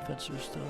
Spencer Stoke.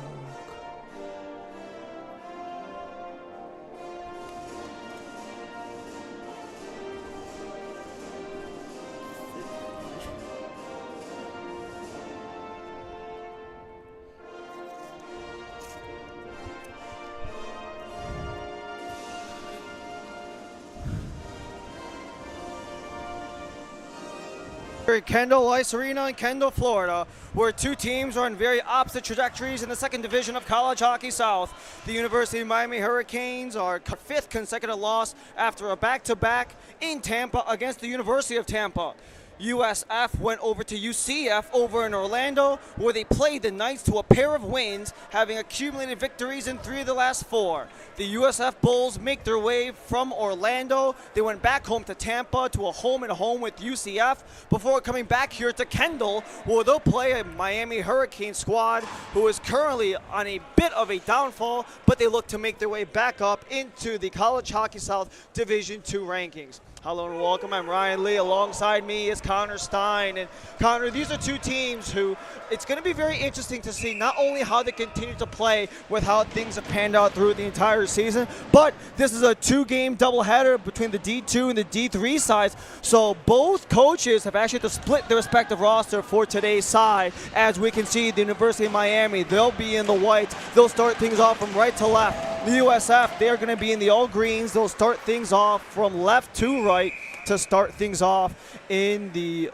Kendall Ice Arena in Kendall, Florida, where two teams are on very opposite trajectories in the second division of college hockey south. The University of Miami Hurricanes are fifth consecutive loss after a back-to-back in Tampa against the University of Tampa. USF went over to UCF over in Orlando, where they played the Knights to a pair of wins, having accumulated victories in 3 of the last 4. The USF Bulls make their way from Orlando. They went back home to Tampa to a home-and-home with UCF before coming back here to Kendall, where they'll play a Miami Hurricane squad who is currently on a bit of a downfall, but they look to make their way back up into the College Hockey South Division II rankings. Hello and welcome. I'm Ryan Lee. Alongside me is Connor Stein. And Connor, these are two teams who it's going to be very interesting to see not only how they continue to play with how things have panned out through the entire season, but this is a 2-game doubleheader between the D2 and the D3 sides. So both coaches have actually to split their respective roster for today's side. As we can see, the University of Miami, they'll be in the whites. They'll start things off from right to left. The USF, they're going to be in the all greens. They'll start things off from left to right to start things off in the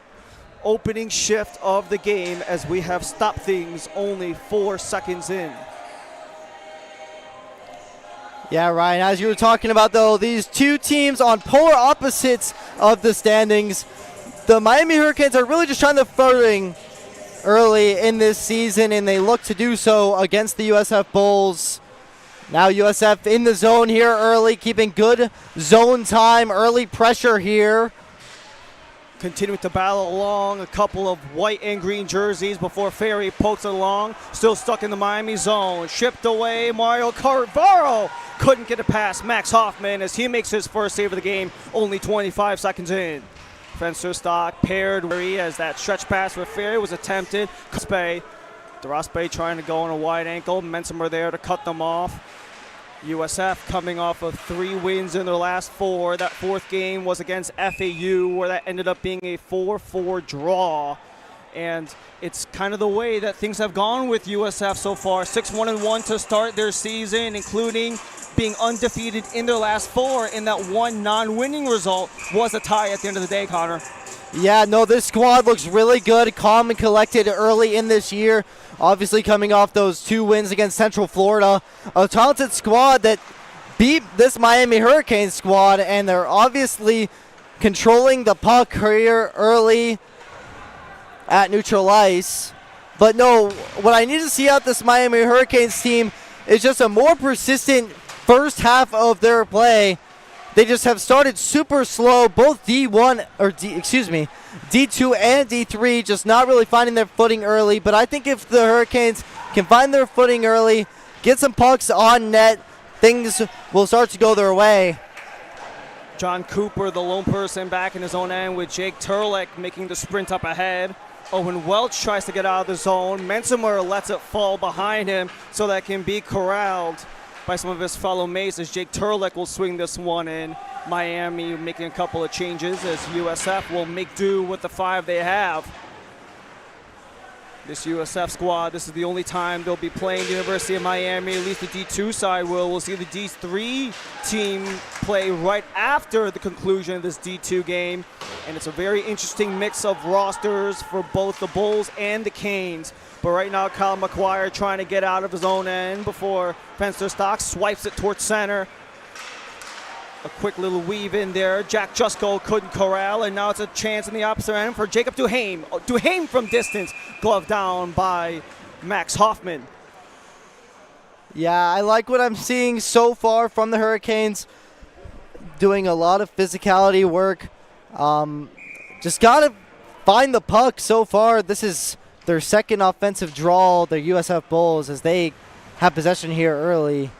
opening shift of the game, as we have stopped things only 4 seconds in. Yeah, Ryan, as you were talking about, though, these two teams on polar opposites of the standings. The Miami Hurricanes are really just trying to footing early in this season, and they look to do so against the USF Bulls. Now USF in the zone here early, keeping good zone time, early pressure here. Continuing to battle along, a couple of white and green jerseys before Ferry pokes it along. Still stuck in the Miami zone. Shipped away, Mario Carvaro couldn't get it past Max Hoffman as he makes his first save of the game, only 25 seconds in. Spencer Stock paired as that stretch pass for Ferry was attempted. Daraspe trying to go on a wide ankle. Mensimer there to cut them off. USF coming off of 3 wins in their last 4. That 4th game was against FAU, where that ended up being a 4-4 draw. And it's kind of the way that things have gone with USF so far. 6-1-1 to start their season, including being undefeated in their last 4. And that one non-winning result was a tie at the end of the day, Connor. Yeah, no, this squad looks really good, calm and collected early in this year. Obviously coming off those 2 wins against Central Florida. A talented squad that beat this Miami Hurricane squad, and they're obviously controlling the puck here early at neutral ice. But no, what I need to see out this Miami Hurricanes team is just a more persistent first half of their play. They just have started super slow, both D2 and D3, just not really finding their footing early. But I think if the Hurricanes can find their footing early, get some pucks on net, things will start to go their way. John Cooper, the lone person, back in his own end with Jake Turlick making the sprint up ahead. Owen Welch tries to get out of the zone. Mensimer lets it fall behind him so that can be corralled by some of his fellow mates as Jake Turlick will swing this one in. Miami making a couple of changes as USF will make do with the 5 they have. This USF squad, this is the only time they'll be playing the University of Miami, at least the D2 side will. We'll see the D3 team play right after the conclusion of this D2 game. And it's a very interesting mix of rosters for both the Bulls and the Canes. But right now, Kyle McGuire trying to get out of his own end before Spencer Stock swipes it towards center. A quick little weave in there. Jack Jusko couldn't corral, and now it's a chance in the opposite end for Jacob Duhaime. Duhaime from distance, glove down by Max Hoffman. Yeah, I like what I'm seeing so far from the Hurricanes. Doing a lot of physicality work. Just got to find the puck so far. This is their second offensive draw, the USF Bulls, as they have possession here early.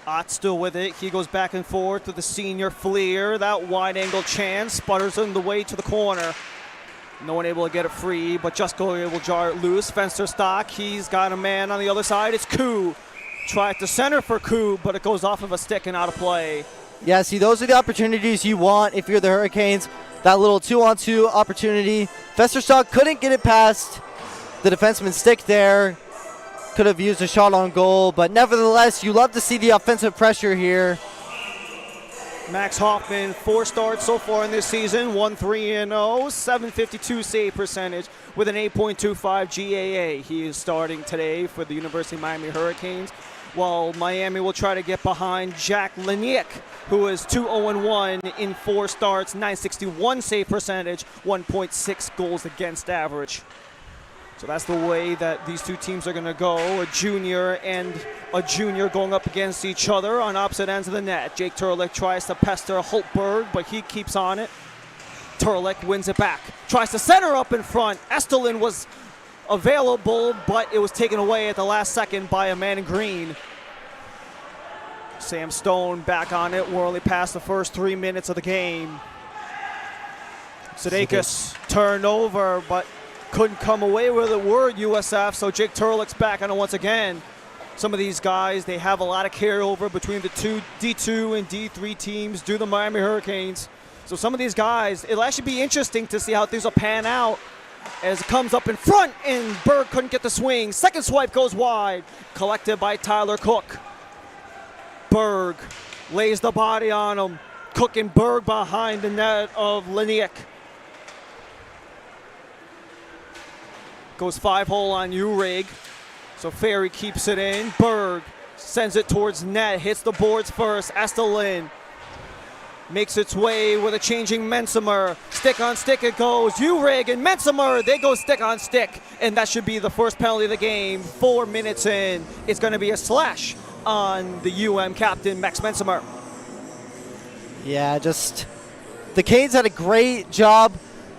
Ott still with it. He goes back and forth with the senior Fleer. That wide angle chance sputters him the way to the corner. No one able to get it free, but Jusko will jar it loose. Fenster stock. He's got a man on the other side. It's Koo. Tried to center for Koo, but it goes off of a stick and out of play. Yeah, see, those are the opportunities you want if you're the Hurricanes. That little 2-on-2 opportunity. Festerstock couldn't get it past the defenseman's stick there. Could have used a shot on goal, but nevertheless, you love to see the offensive pressure here. Max Hoffman, 4 starts so far in this season, 1-3-0, 752 save percentage with an 8.25 GAA. He is starting today for the University of Miami Hurricanes, while Miami will try to get behind Jack Laniek, who is 2-0-1 in 4 starts, 961 save percentage, 1.6 goals against average. So that's the way that these two teams are going to go. A junior and a junior going up against each other on opposite ends of the net. Jake Turlick tries to pester Holtberg, but he keeps on it. Turlick wins it back. Tries to center up in front. Estelin was available, but it was taken away at the last second by a man in green. Sam Stone back on it. We're only past the first 3 minutes of the game. Sudeikis turned over, but couldn't come away with it. Word USF, so Jake Turlick's back on it once again. Some of these guys, they have a lot of carryover between the two D2 and D3 teams due to the Miami Hurricanes. So some of these guys, it'll actually be interesting to see how things will pan out as it comes up in front, and Berg couldn't get the swing. Second swipe goes wide, collected by Tyler Cook. Berg lays the body on him. Cook and Berg behind the net of Laniek. Goes 5-hole on Urig. So Ferry keeps it in. Berg sends it towards net. Hits the boards first. Estelin makes its way with a changing Mensimer. Stick on stick it goes. Urig and Mensimer, they go stick on stick. And that should be the first penalty of the game. 4 minutes in. It's going to be a slash on the UM captain, Max Mensimer. Yeah, just the Canes had a great job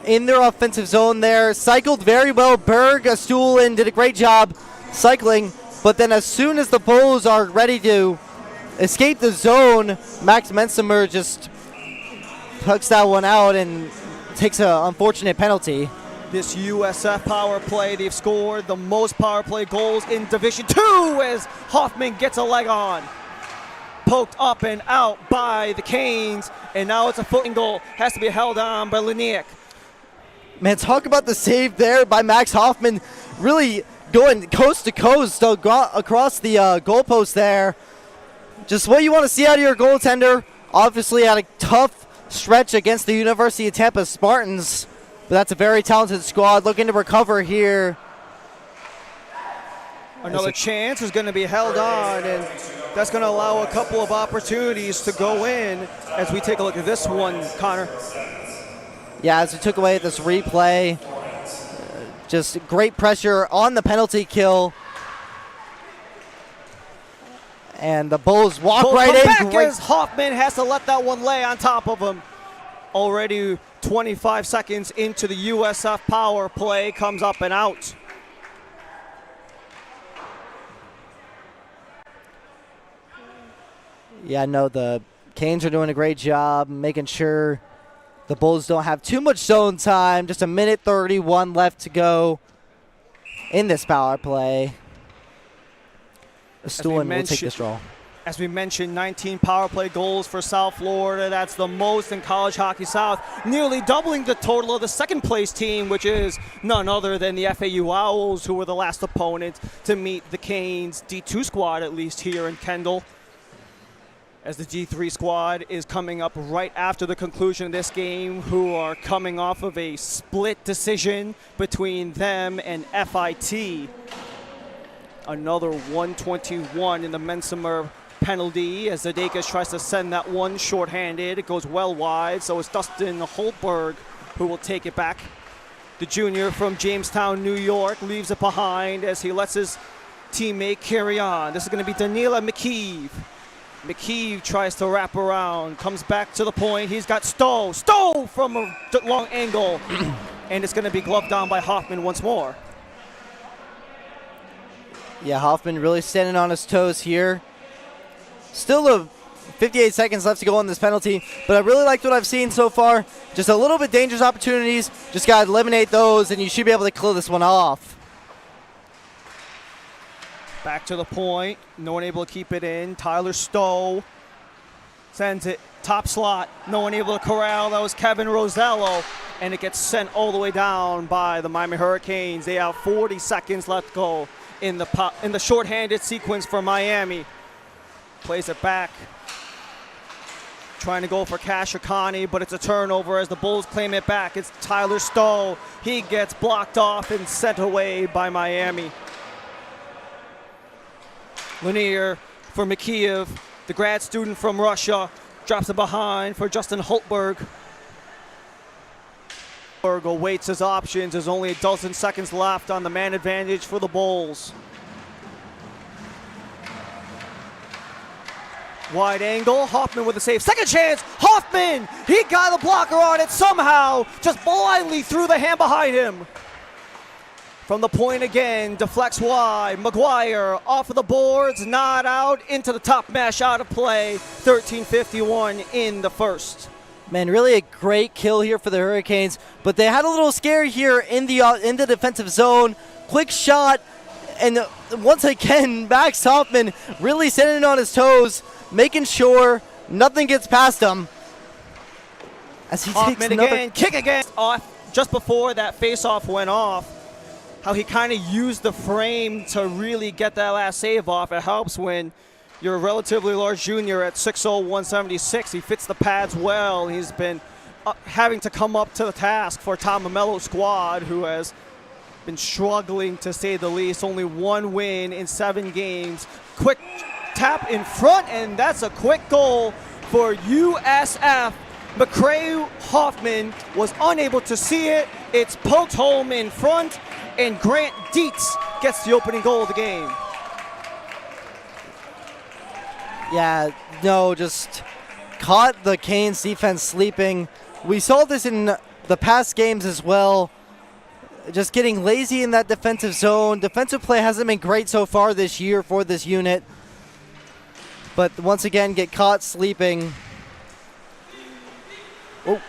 in their offensive zone there. Cycled very well. Berg, Stulin did a great job cycling, but then as soon as the Bulls are ready to escape the zone, Max Mensimer just tucks that one out and takes an unfortunate penalty. This USF power play, they've scored the most power play goals in Division II as Hoffman gets a leg on. Poked up and out by the Canes, and now it's a footing goal. Has to be held on by Laniek. Man, talk about the save there by Max Hoffman, really going coast to coast across the goalpost there. Just what you want to see out of your goaltender. Obviously had a tough stretch against the University of Tampa Spartans, but that's a very talented squad looking to recover here. Another chance is going to be held on, and that's going to allow a couple of opportunities to go in as we take a look at this one, Connor. Yeah, as we took away this replay, just great pressure on the penalty kill. And the Bulls walk right in. Back as Hoffman has to let that one lay on top of him. Already 25 seconds into the USF power play, comes up and out. Yeah, no, the Canes are doing a great job making sure the Bulls don't have too much zone time. Just a minute 31 left to go in this power play. Stulin will take this draw. As we mentioned, 19 power play goals for South Florida. That's the most in College Hockey South, nearly doubling the total of the second place team, which is none other than the FAU Owls, who were the last opponent to meet the Canes D2 squad, at least here in Kendall. As the D3 squad is coming up right after the conclusion of this game, who are coming off of a split decision between them and FIT. Another 121 in the Mensimer penalty as Sudeikis tries to send that one shorthanded. It goes well wide, so it's Dustin Holtberg who will take it back. The junior from Jamestown, New York, leaves it behind as he lets his teammate carry on. This is going to be Danila McKeeve. McKeeve tries to wrap around, comes back to the point. He's got Stowe. Stowe from a long angle. And it's going to be gloved down by Hoffman once more. Yeah, Hoffman really standing on his toes here. Still a 58 seconds left to go on this penalty, but I really liked what I've seen so far. Just a little bit dangerous opportunities. Just got to eliminate those, and you should be able to clear this one off. Back to the point. No one able to keep it in. Tyler Stowe sends it top slot. No one able to corral. That was Kevin Rosello, and it gets sent all the way down by the Miami Hurricanes. They have 40 seconds left to go in the shorthanded sequence for Miami. Plays it back. Trying to go for Kashikani, but it's a turnover as the Bulls claim it back. It's Tyler Stowe. He gets blocked off and sent away by Miami. Lanier for Mikheyev, the grad student from Russia, drops it behind for Justin Holtberg. Holtberg awaits his options. There's only a dozen seconds left on the man advantage for the Bulls. Wide angle, Hoffman with a save. Second chance, Hoffman! He got the blocker on it somehow, just blindly threw the hand behind him. From the point again, deflects wide. McGuire off of the boards, not out, into the top mesh, out of play. 13:51 in the first. Man, really a great kill here for the Hurricanes, but they had a little scare here in the defensive zone. Quick shot, and once again, Max Hoffman really standing on his toes, making sure nothing gets past him. As he Hoffman takes another again, kick again. Off just before that face-off went off. How he kind of used the frame to really get that last save off. It helps when you're a relatively large junior at 6'0", 176. He fits the pads well. He's been having to come up to the task for Tom Mamello's squad, who has been struggling to say the least. Only one win in 7 games. Quick tap in front, and that's a quick goal for USF. McCray Hoffman was unable to see it. It's poked home in front, and Grant Dietz gets the opening goal of the game. Yeah, no, just caught the Canes defense sleeping. We saw this in the past games as well. Just getting lazy in that defensive zone. Defensive play hasn't been great so far this year for this unit. But once again, get caught sleeping. Oh.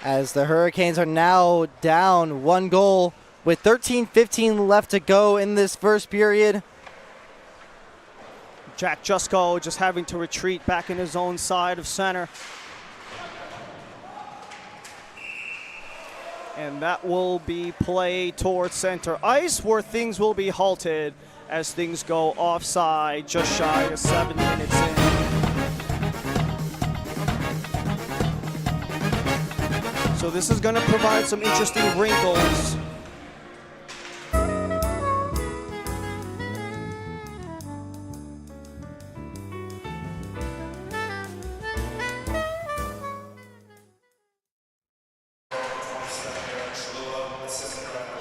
As the Hurricanes are now down 1 goal with 13:15 left to go in this first period. Jack Jusko just having to retreat back in his own side of center. And that will be play towards center ice, where things will be halted as things go offside just shy of 7 minutes in. So this is going to provide some interesting wrinkles.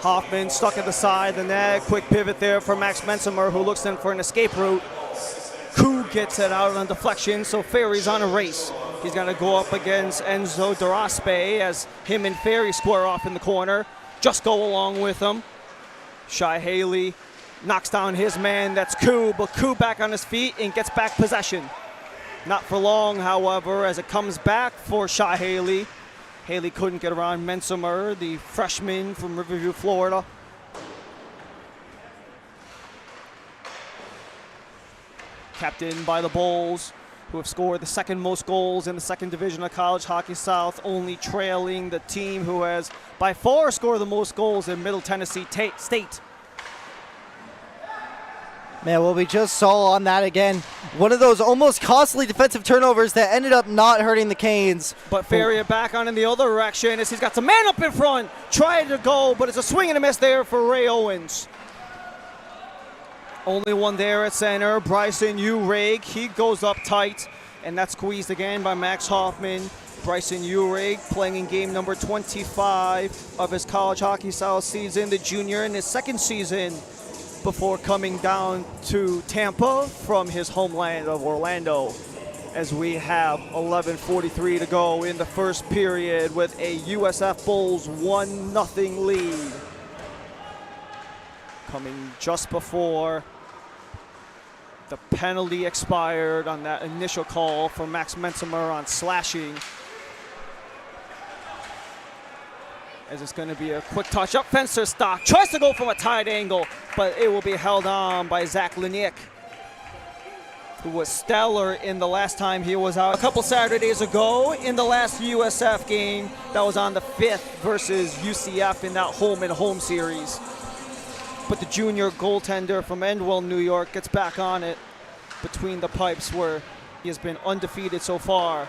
Hoffman stuck at the side of the net. Quick pivot there for Max Mensimer, who looks in for an escape route. Koo gets it out on deflection, so Ferry's on a race. He's going to go up against Enzo Daraspe as him and Ferry square off in the corner. Just go along with him. Shai Haley knocks down his man. That's Koo, but Koo back on his feet and gets back possession. Not for long, however, as it comes back for Shai Haley. Haley couldn't get around Mensimer, the freshman from Riverview, Florida. Captained by the Bulls, who have scored the second most goals in the second division of College Hockey South, only trailing the team who has by far scored the most goals in Middle Tennessee State. Man, well, we just saw on that again, one of those almost costly defensive turnovers that ended up not hurting the Canes. But Ferrier back on in the other direction as he's got some man up in front, trying to go, but it's a swing and a miss there for Ray Owens. Only one there at center, Bryson Ureg. He goes up tight, and that's squeezed again by Max Hoffman. Bryson Ureg playing in game number 25 of his College Hockey South season, the junior in his second season, before coming down to Tampa from his homeland of Orlando, as we have 11:43 to go in the first period with a USF Bulls 1-0 lead. coming just before the penalty expired on that initial call for Max Mensimer on slashing. As it's going to be a quick touch up, Fencer stock, tries to go from a tight angle, but it will be held on by Zach Laniek, who was stellar in the last time he was out a couple Saturdays ago in the last USF game that was on the 5th versus UCF in that home-and-home series. But the junior goaltender from Endwell, New York, gets back on it between the pipes where he has been undefeated so far.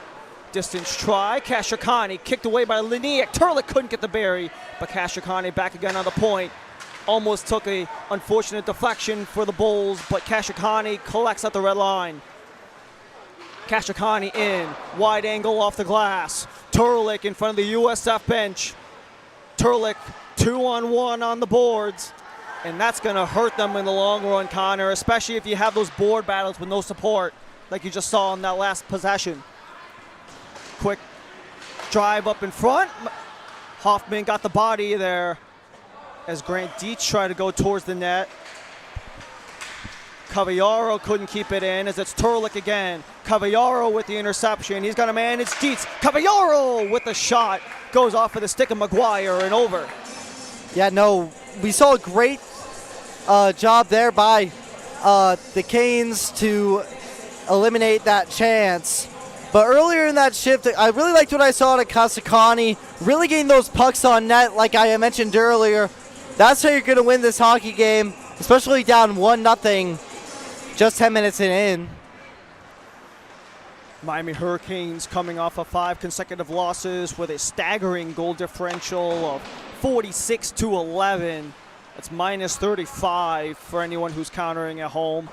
Distance try, Kashikani kicked away by Laniak. Turlick couldn't get the berry, but Kashikani back again on the point. Almost took a unfortunate deflection for the Bulls, but Kashikani collects at the red line. Kashikani in, wide angle off the glass. Turlick in front of the USF bench. Turlick 2-on-1 on the boards. And that's going to hurt them in the long run, Connor, especially if you have those board battles with no support, like you just saw in that last possession. Quick drive up in front. Hoffman got the body there as Grant Dietz tried to go towards the net. Cavallaro couldn't keep it in as it's Turlick again. Cavallaro with the interception. He's got a man, it's Dietz. Cavallaro with the shot. Goes off of the stick of McGuire and over. Yeah, no, we saw a great job there by the Canes to eliminate that chance. But earlier in that shift, I really liked what I saw at Kasakani, really getting those pucks on net like I mentioned earlier. That's how you're going to win this hockey game, especially down 1-0 just 10 minutes in. Miami Hurricanes coming off of 5 consecutive losses with a staggering goal differential of 46-11. That's minus 35 for anyone who's countering at home.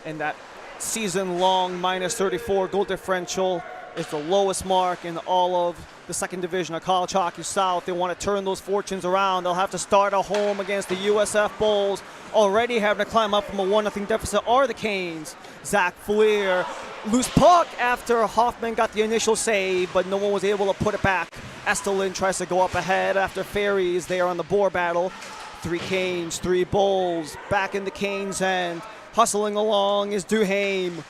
And that season-long minus 34 goal differential is the lowest mark in all of the second division of College Hockey South. They want to turn those fortunes around. They'll have to start at home against the USF Bulls, already having to climb up from a 1-0 deficit are the Canes. Zach Fleer, loose puck after Hoffman got the initial save, but no one was able to put it back. Estelin tries to go up ahead after Ferry is there on the board battle. 3 Canes, 3 Bulls, back in the Canes' end. Hustling along is Duhaime.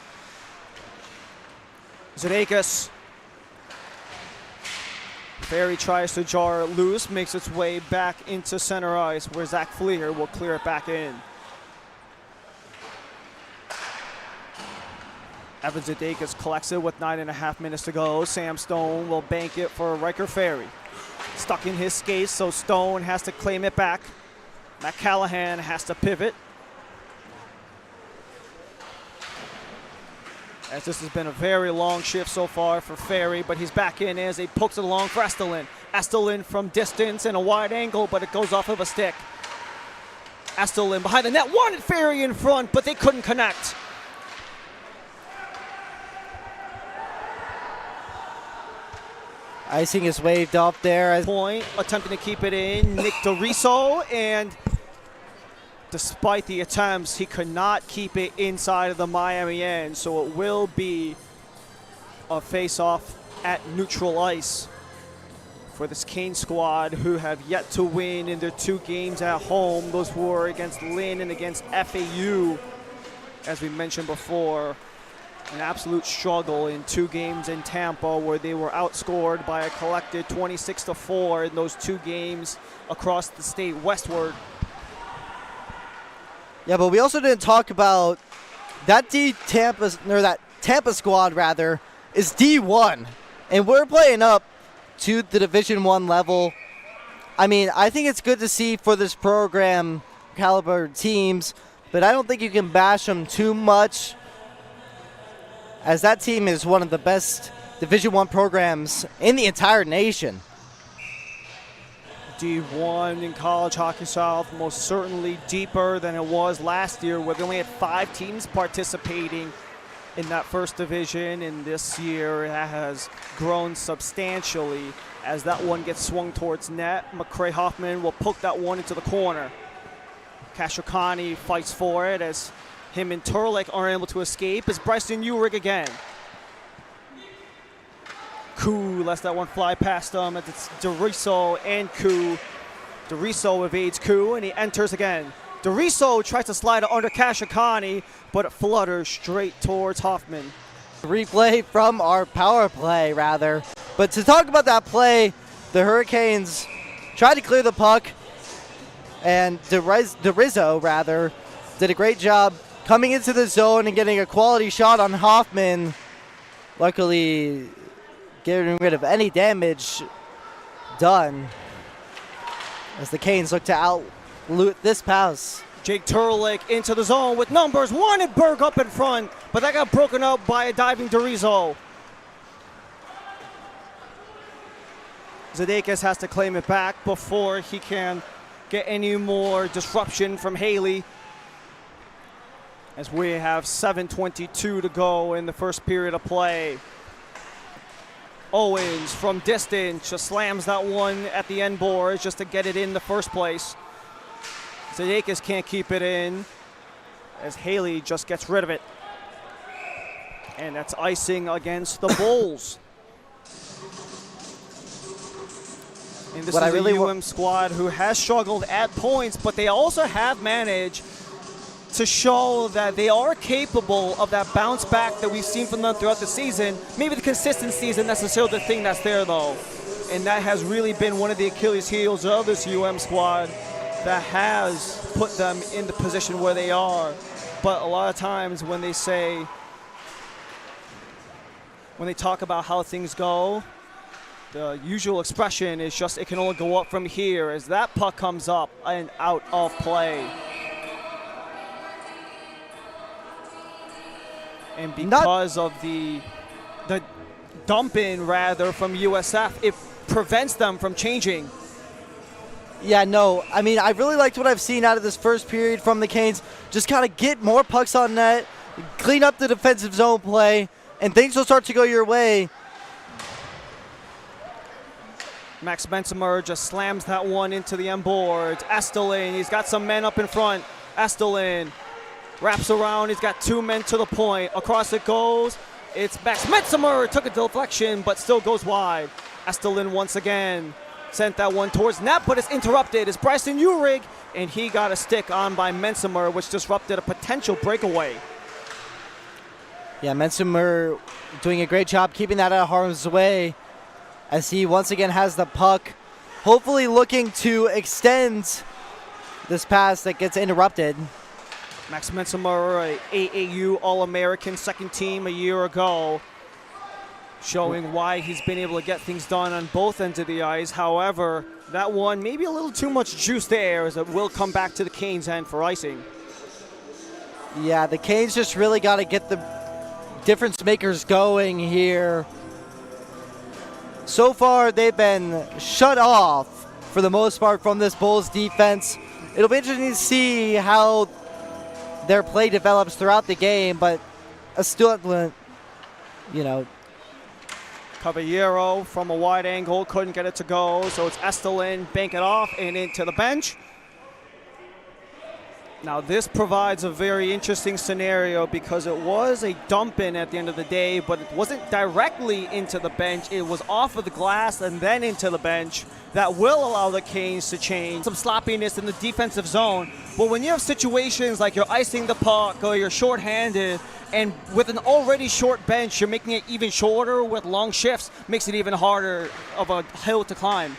Zudakis. Ferry tries to jar it loose, makes its way back into center ice where Zach Fleer will clear it back in. Evan Zudakis collects it with 9.5 minutes to go. Sam Stone will bank it for Riker Ferry. Stuck in his skates, so Stone has to claim it back. Matt Callahan has to pivot. As this has been a very long shift so far for Ferry, but he's back in as he pokes it along for Estelin. Estelin from distance and a wide angle, but it goes off of a stick. Estelin behind the net, wanted Ferry in front, but they couldn't connect. Icing is waved off there. Point, attempting to keep it in, Nick DeRiso, and despite the attempts, he could not keep it inside of the Miami end, so it will be a face-off at neutral ice for this Cane squad, who have yet to win in their 2 games at home. Those were against Lynn and against FAU, as we mentioned before. An absolute struggle in 2 games in Tampa, where they were outscored by a collected 26-4 in those 2 games across the state westward. Yeah, but we also didn't talk about that Tampa squad rather is D1, and we're playing up to the Division I level. I mean, I think it's good to see for this program caliber teams, but I don't think you can bash them too much, as that team is one of the best Division I programs in the entire nation. D1 in College Hockey South, most certainly deeper than it was last year, where they only had 5 teams participating in that first division, and this year it has grown substantially as that one gets swung towards net. McCray Hoffman will poke that one into the corner. Kashokani fights for it as him and Turlick aren't able to escape. It's Bryson Uhrig again. Koo lets that one fly past him. It's DeRiso and Koo. DeRiso evades Koo, and he enters again. Doriso tries to slide it under Kashikani, but it flutters straight towards Hoffman. Replay from our power play, rather. But to talk about that play, the Hurricanes tried to clear the puck, and Doriso, rather, did a great job coming into the zone and getting a quality shot on Hoffman. Luckily, getting rid of any damage done as the Canes look to out-loot this pass. Jake Turlik into the zone with numbers. Wanted Berg up in front, but that got broken up by a diving Doriso. Zadakis has to claim it back before he can get any more disruption from Haley, as we have 7:22 to go in the first period of play. Owens from distance just slams that one at the end boards just to get it in the first place. Zadakis can't keep it in as Haley just gets rid of it. And that's icing against the Bulls. And this is a UM squad who has struggled at points, but they also have managed to show that they are capable of that bounce back that we've seen from them throughout the season. Maybe the consistency isn't necessarily the thing that's there, though. And that has really been one of the Achilles heels of this UM squad that has put them in the position where they are. But a lot of times when they talk about how things go, the usual expression is just it can only go up from here as that puck comes up and out of play. And because of the dump in, rather, from USF, it prevents them from changing. Yeah, no, I mean, I really liked what I've seen out of this first period from the Canes. Just kind of get more pucks on net, clean up the defensive zone play, and things will start to go your way. Max Bensimer just slams that one into the end boards. Estelin, he's got some men up in front. Estelin wraps around, he's got two men to the point. Across it goes. It's Max Bensimer, took a deflection, but still goes wide. Estelin once again sent that one towards net, but it's interrupted. It's Bryson Uhrig, and he got a stick on by Mensimer, which disrupted a potential breakaway. Yeah, Mensimer doing a great job keeping that out of harm's way as he once again has the puck, hopefully looking to extend this pass that gets interrupted. Max Mensimer, a AAU All-American, second team a year ago, showing why he's been able to get things done on both ends of the ice. However, that one maybe a little too much juice there, as it will come back to the Canes' end for icing. Yeah, the Canes just really got to get the difference makers going here. So far, they've been shut off for the most part from this Bulls defense. It'll be interesting to see how their play develops throughout the game, but still, you know. Caballero from a wide angle, couldn't get it to go, so it's Estelin, bank it off and into the bench. Now this provides a very interesting scenario because it was a dump in at the end of the day, but it wasn't directly into the bench. It was off of the glass and then into the bench. That will allow the Canes to change. Some sloppiness in the defensive zone. But when you have situations like you're icing the puck or you're shorthanded, and with an already short bench, you're making it even shorter with long shifts, makes it even harder of a hill to climb.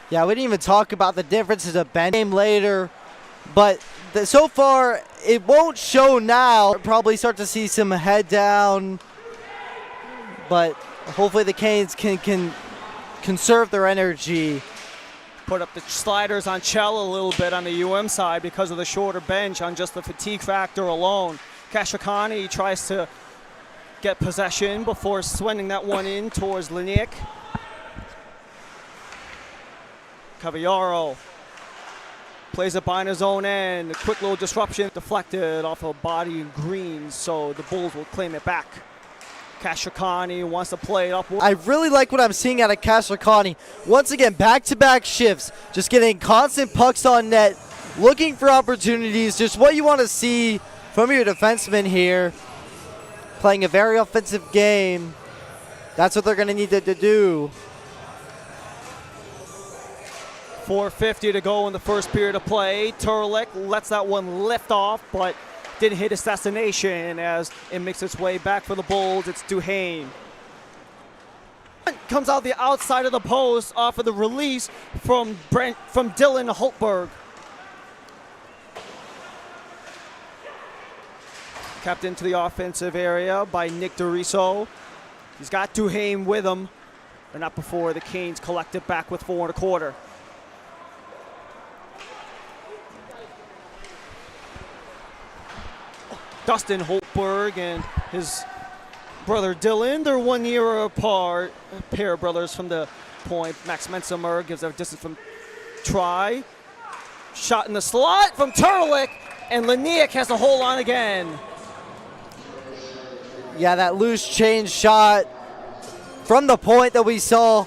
Yeah, we didn't even talk about the differences of bench game later, but so far it won't show now. We'll probably start to see some head down, but hopefully the Canes can conserve their energy. Put up the sliders on Chell a little bit on the UM side because of the shorter bench on just the fatigue factor alone. Kashikani tries to get possession before swinging that one in towards Liniak. Caballero plays it behind his own end. A quick little disruption, deflected off a body in green, so the Bulls will claim it back. Kashikani wants to play it up. I really like what I'm seeing out of Kashikani. Once again, back-to-back shifts, just getting constant pucks on net, looking for opportunities, just what you want to see from your defenseman here. Playing a very offensive game. That's what they're going to need to do. 4:50 to go in the first period of play. Turlick lets that one lift off, but didn't hit its destination as it makes its way back for the Bulls. It's Duhane. Comes out the outside of the post off of the release from Dylan Holtberg. Kept into the offensive area by Nick DeRiso. He's got Duhane with him, but not before the Canes collect it back with 4 1/4. Dustin Holtberg and his brother Dylan, they're 1 year apart. A pair of brothers from the point. Max Mensimer gives a distance from try. Shot in the slot from Turlick, and Laniak has to hold on again. Yeah, that loose change shot from the point that we saw.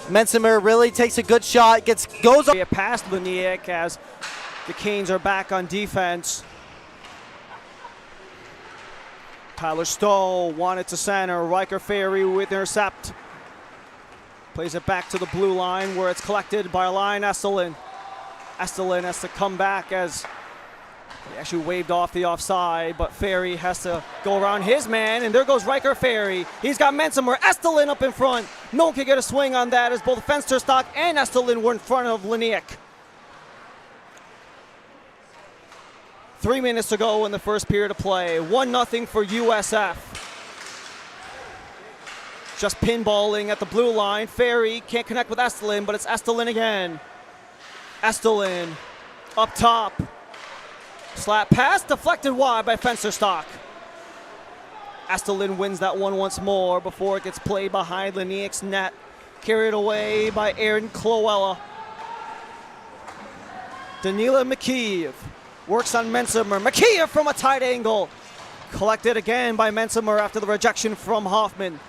Mensimer really takes a good shot, goes up. Past Laniak as the Canes are back on defense. Tyler Stowe wanted to center. Riker Ferry with intercept. Plays it back to the blue line where it's collected by Ryan Estelin. Estelin has to come back as he actually waved off the offside, but Ferry has to go around his man, and there goes Riker Ferry. He's got Mensimer, Estelin up in front. No one can get a swing on that as both Fensterstock and Estelin were in front of Laniak. 3 minutes to go in the first period of play. 1-0 for USF. Just pinballing at the blue line. Ferry can't connect with Estelin, but it's Estelin again. Estelin up top. Slap pass deflected wide by Fensterstock. Estelin wins that one once more before it gets played behind Laniak's net. Carried away by Aaron Cloella. Danila McKeev works on Mensimer. McKeev from a tight angle. Collected again by Mensimer after the rejection from Hoffman.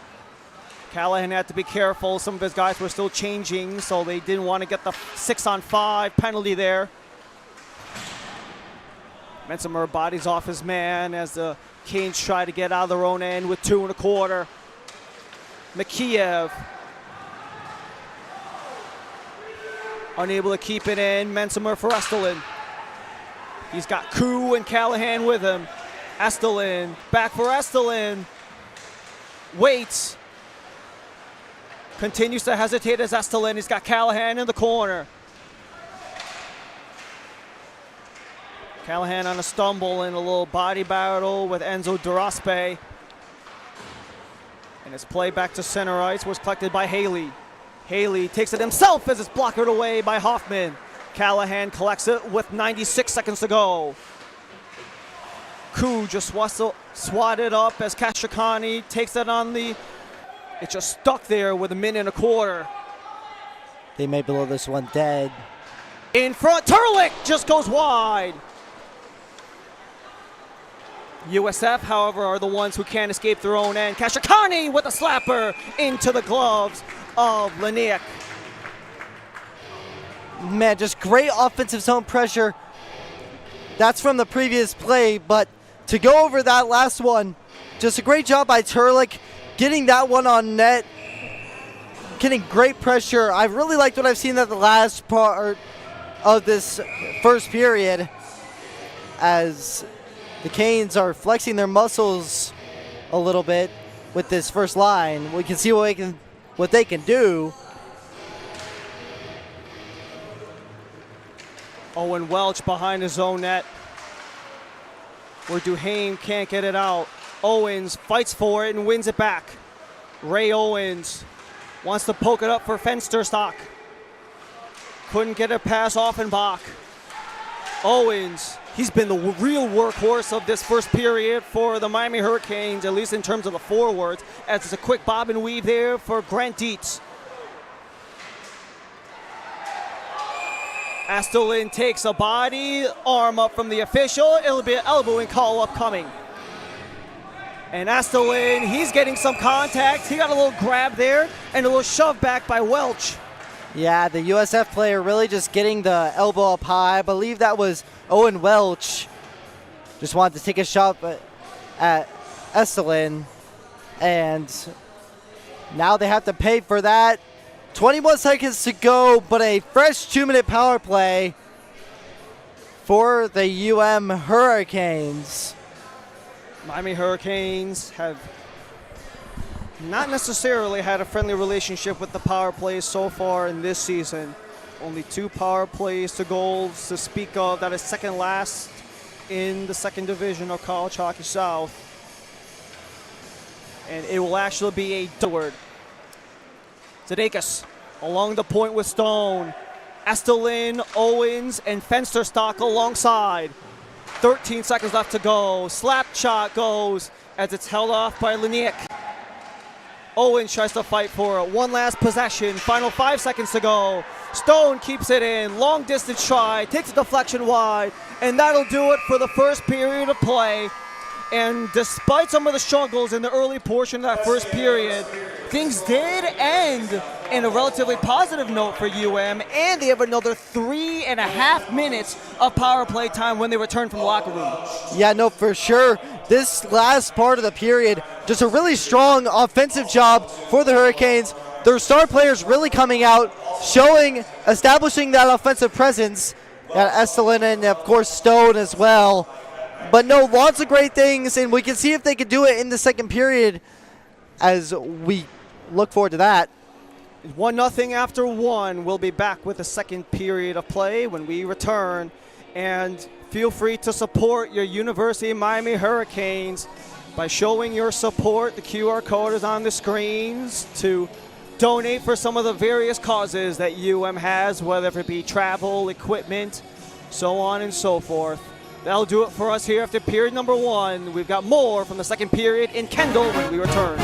Callahan had to be careful. Some of his guys were still changing, so they didn't want to get the 6-on-5 penalty there. Mensimer bodies off his man as the Canes try to get out of their own end with 2 1/4. McKeev unable to keep it in. Mensimer for Estelin. He's got Koo and Callahan with him. Estelin back for Estelin. Waits. Continues to hesitate as Estelin. He's got Callahan in the corner. Callahan on a stumble in a little body battle with Enzo Duraspe. And it's played back to center ice, was collected by Haley. Haley takes it himself as it's blocked away by Hoffman. Callahan collects it with 96 seconds to go. Koo just wants to swat it up as Kashikani takes it on the... It's just stuck there with 1.25 minutes. They may blow this one dead. In front, Turlick just goes wide. USF, however, are the ones who can't escape their own end. Kashikani with a slapper into the gloves of Laniak. Man, just great offensive zone pressure. That's from the previous play, but to go over that last one, just a great job by Turlick, getting that one on net, getting great pressure. I really liked what I've seen at the last part of this first period as the Canes are flexing their muscles a little bit with this first line. We can see what they can do. Owen Welch behind his own net, where Duhane can't get it out. Owens fights for it and wins it back. Ray Owens wants to poke it up for Fensterstock. Couldn't get it past Offenbach. Owens, he's been the real workhorse of this first period for the Miami Hurricanes, at least in terms of the forwards, as it's a quick bob and weave there for Grant Dietz. Estelin takes a body, arm up from the official. It'll be an elbowing call upcoming. And Estelin, he's getting some contact. He got a little grab there and a little shove back by Welch. Yeah, the USF player really just getting the elbow up high. I believe that was Owen Welch. Just wanted to take a shot at Estelin. And Now they have to pay for that. 21 seconds to go, but a fresh 2-minute power play for the Hurricanes. Miami Hurricanes have not necessarily had a friendly relationship with the power plays so far in this season. Only 2 power plays to goals to speak of. That is second last in the second division of College Hockey South. And it will actually be a forward. Zedeckis along the point with Stone. Estelin, Owens, and Fensterstock alongside. 13 seconds left to go. Slap shot goes as it's held off by Leniak. Owens tries to fight for it. One last possession. Final 5 seconds to go. Stone keeps it in. Long distance try. Takes a deflection wide. And that'll do it for the first period of play. And despite some of the struggles in the early portion of that first period, things did end in a relatively positive note for and they have another 3.5 minutes of power play time when they return from the locker room. Yeah, no, for sure. This last part of the period, just a really strong offensive job for the Hurricanes. Their star players really coming out, establishing that offensive presence. Estelin and, of course, Stone as well. But no, lots of great things, and we can see if they can do it in the second period as we look forward to that. 1-0 after 1. We'll be back with the second period of play when we return. And feel free to support your University of Miami Hurricanes by showing your support. The QR code is on the screens to donate for some of the various causes that has, whether it be travel, equipment, so on and so forth. That'll do it for us here after period number 1. We've got more from the second period in Kendall when we return.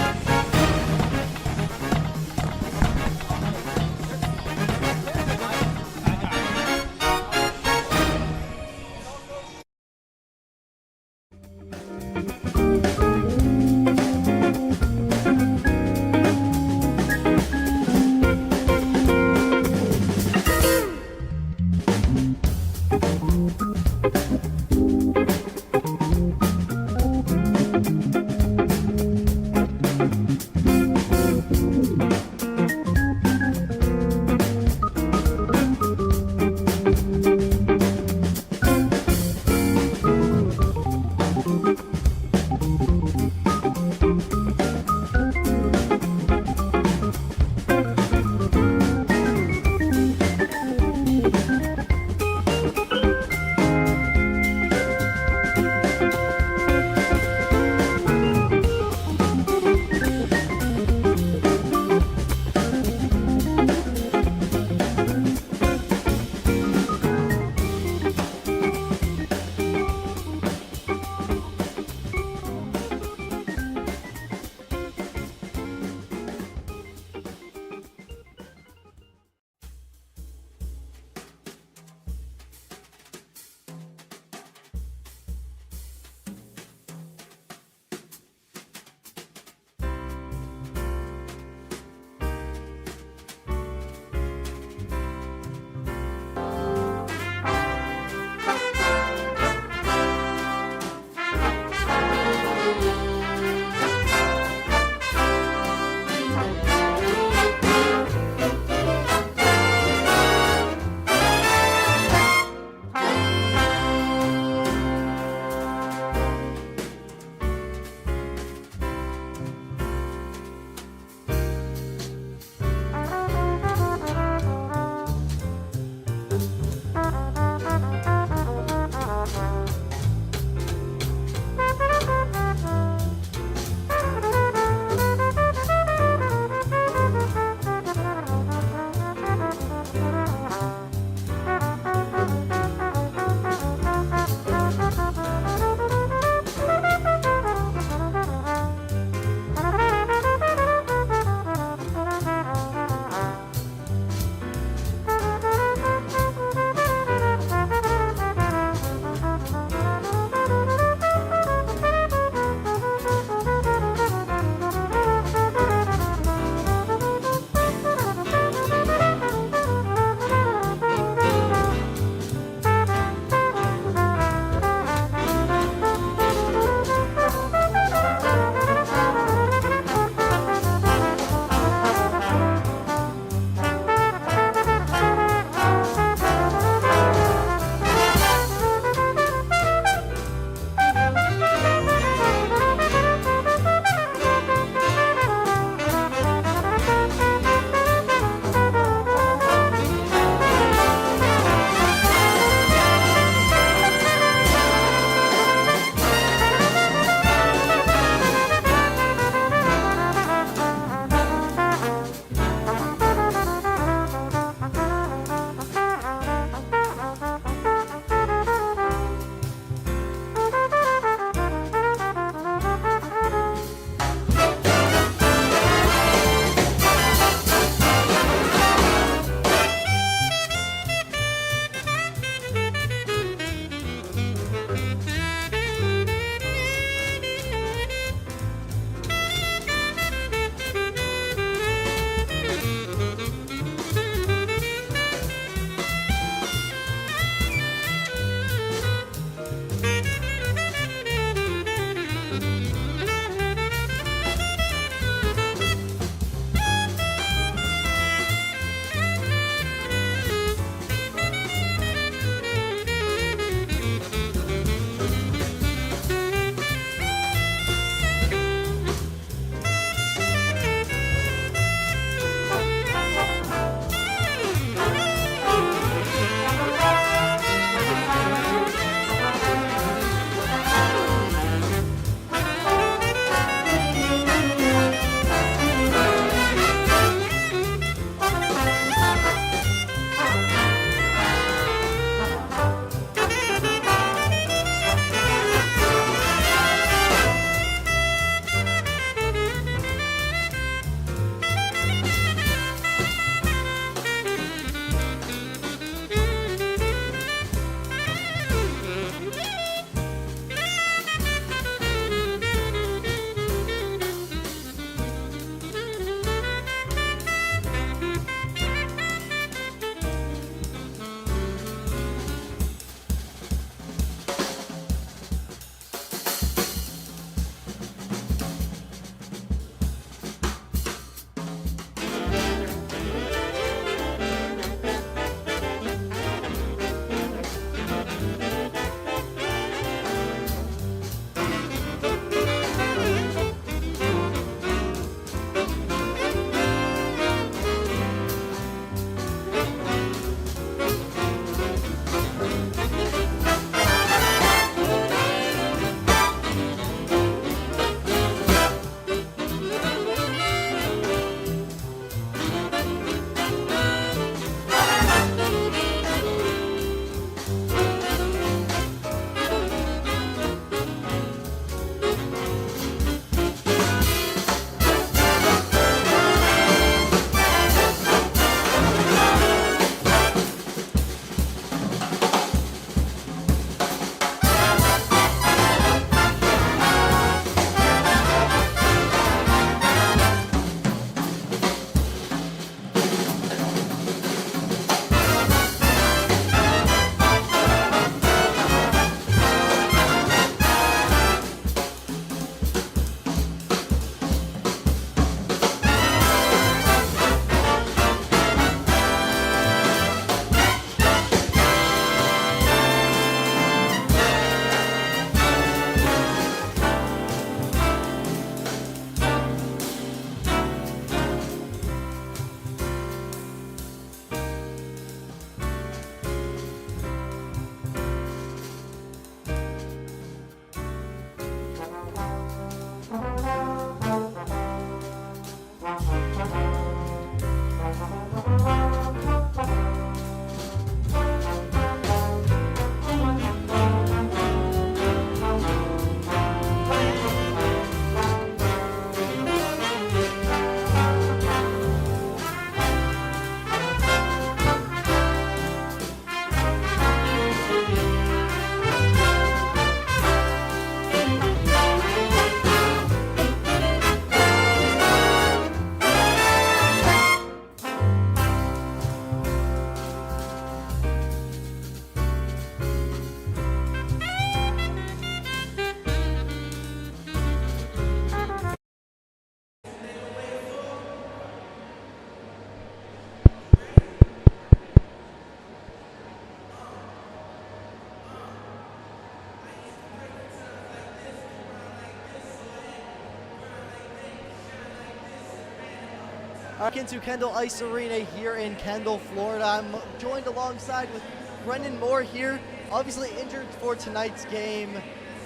Into Kendall Ice Arena here in Kendall, Florida. I'm joined alongside with Brendan Moore here, obviously injured for tonight's game,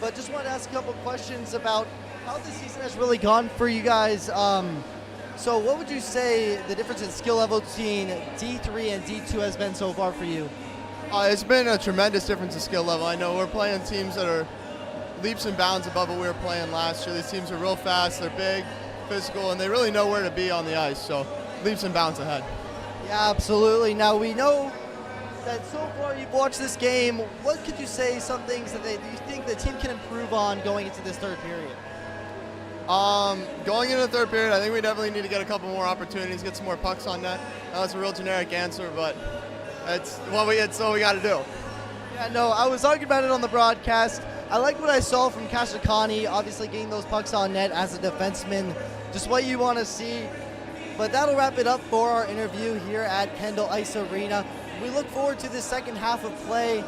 but just wanted to ask a couple questions about how this season has really gone for you guys. So what would you say the difference in skill level between D3 and D2 has been so far for you? It's been a tremendous difference in skill level. I know we're playing teams that are leaps and bounds above what we were playing last year. These teams are real fast, they're big, physical, and they really know where to be on the ice, so leaps and bounds ahead. Yeah, absolutely. Now we know that so far you've watched this game. What could you say, some things that you think the team can improve on going into this third period? Going into the third period, I think we definitely need to get a couple more opportunities, get some more pucks on net. That's a real generic answer, but it's what we got to do. Yeah, no, I was talking about it on the broadcast. I like what I saw from Kashikani, obviously getting those pucks on net as a defenseman, just what you want to see. But that'll wrap it up for our interview here at Kendall Ice Arena. We look forward to the second half of play.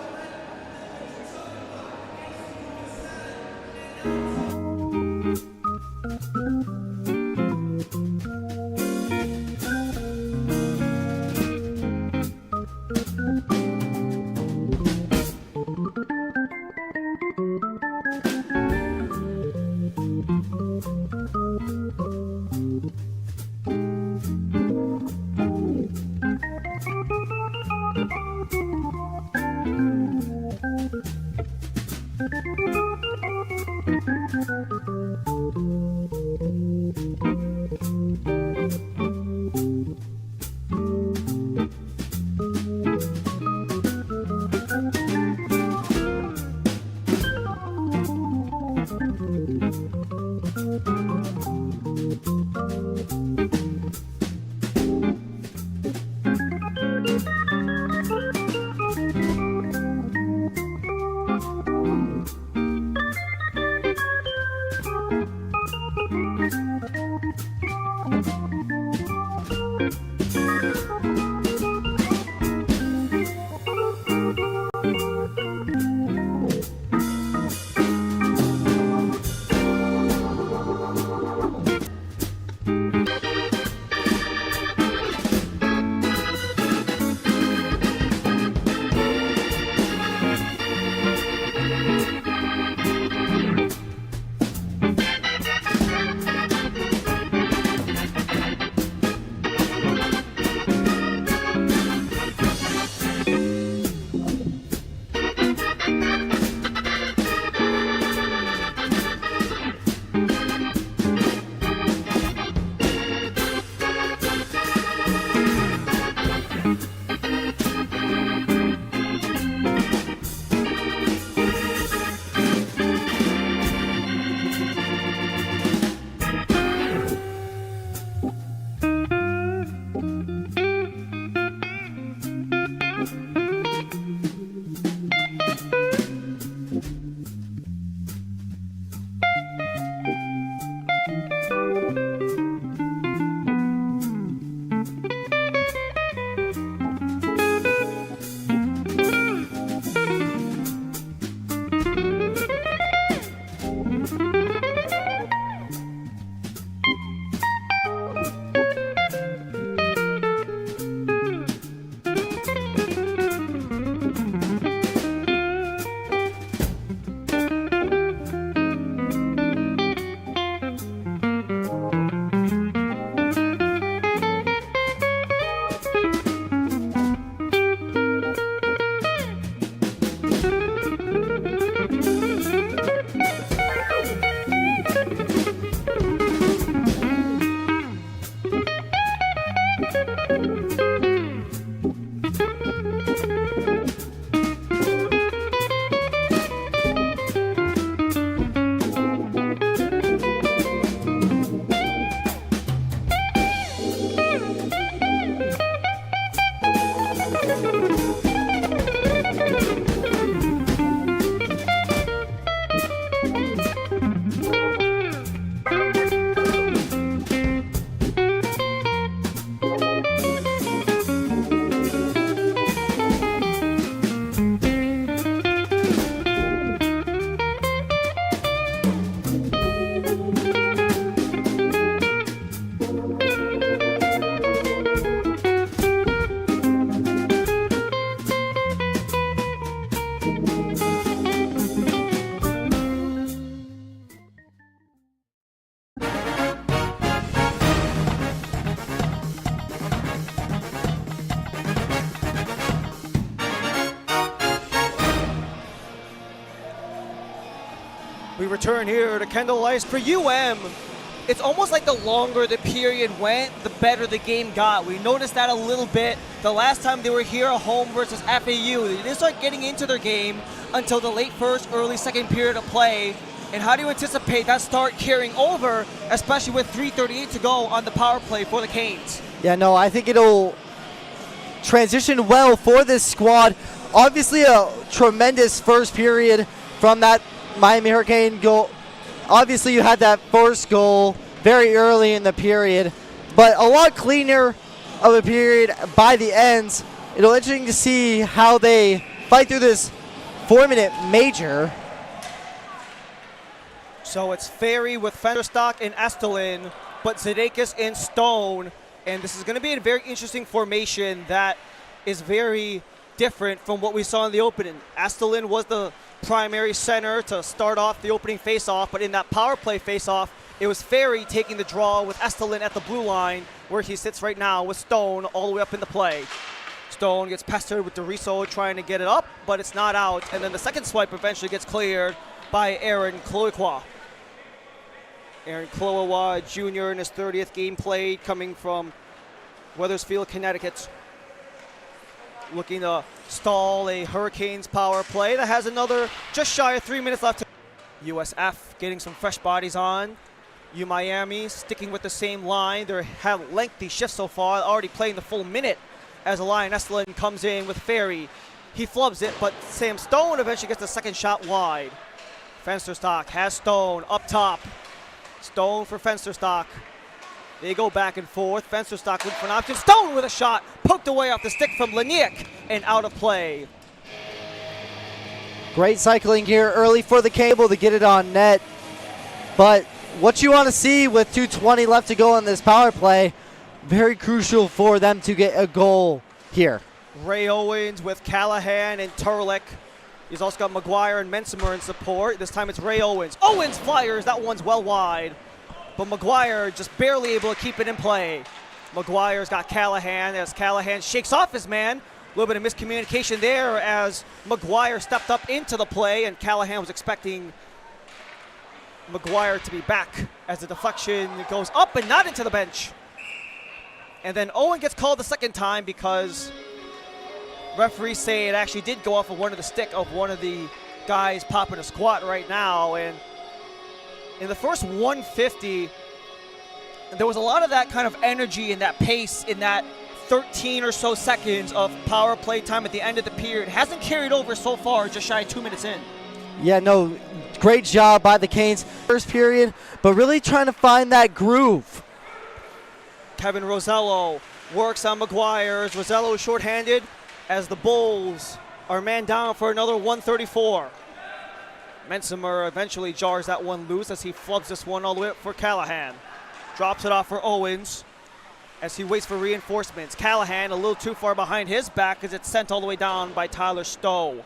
return here to Kendall Ice for UM. It's almost like the longer the period went, the better the game got. We noticed that a little bit. The last time they were here at home versus FAU, they didn't start getting into their game until the late first, early second period of play. And how do you anticipate that start carrying over, especially with 3:38 to go on the power play for the Canes? Yeah, no, I think it'll transition well for this squad. Obviously a tremendous first period from that Miami Hurricane goal. Obviously you had that first goal very early in the period, but a lot cleaner of a period by the ends. It'll be interesting to see how they fight through this 4-minute major. So it's Ferry with Fenderstock and Estelin, but Zedekis and Stone. And this is going to be a very interesting formation that is very different from what we saw in the opening. Estelin was the primary center to start off the opening faceoff, but in that power play faceoff, it was Ferry taking the draw with Estelin at the blue line, where he sits right now with Stone all the way up in the play. Stone gets pestered with DeRiso trying to get it up, but it's not out. And then the second swipe eventually gets cleared by Aaron Kloikwa. Aaron Kloikwa Jr. in his 30th game played, coming from Wethersfield, Connecticut. Looking to stall a Hurricanes power play that has another just shy of 3 minutes left. USF getting some fresh bodies on. Miami sticking with the same line. They have lengthy shifts so far, already playing the full minute as Elian Estelin comes in with Ferry. He flubs it, but Sam Stone eventually gets the second shot wide. Fensterstock has Stone up top. Stone for Fensterstock. They go back and forth. Fensterstock looking for an option. Stone with a shot. Poked away off the stick from Laniak and out of play. Great cycling here early for the Cable to get it on net. But what you want to see with 2:20 left to go in this power play, very crucial for them to get a goal here. Ray Owens with Callahan and Turlick. He's also got McGuire and Mensimer in support. This time it's Ray Owens. Owens fires. That one's well wide. But McGuire just barely able to keep it in play. McGuire's got Callahan as Callahan shakes off his man. A little bit of miscommunication there as McGuire stepped up into the play, and Callahan was expecting McGuire to be back as the deflection goes up and not into the bench. And then Owen gets called the second time because referees say it actually did go off of one of the stick of one of the guys popping a squat right now. And in the first 150, there was a lot of that kind of energy and that pace in that 13 or so seconds of power play time at the end of the period. Hasn't carried over so far, just shy of 2 minutes in. Yeah, no, great job by the Canes first period, but really trying to find that groove. Kevin Rosello works on McGuire. Rosello is shorthanded as the Bulls are man down for another 134. Mensimer eventually jars that one loose as he flubs this one all the way up for Callahan. Drops it off for Owens as he waits for reinforcements. Callahan a little too far behind his back as it's sent all the way down by Tyler Stowe.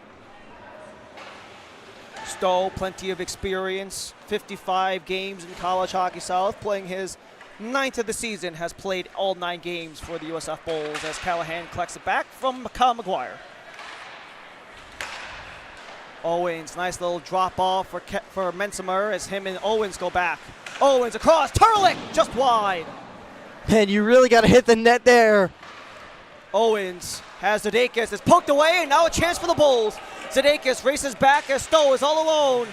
Stowe, plenty of experience, 55 games in College Hockey South, playing his 9th of the season, has played all 9 games for the USF Bulls as Callahan collects it back from Kyle McGuire. Owens, nice little drop off for Mensimer as him and Owens go back. Owens across, Turlick just wide. Man, you really got to hit the net there. Owens has Zedekis, it's poked away, and now a chance for the Bulls. Zedekis races back as Stowe is all alone.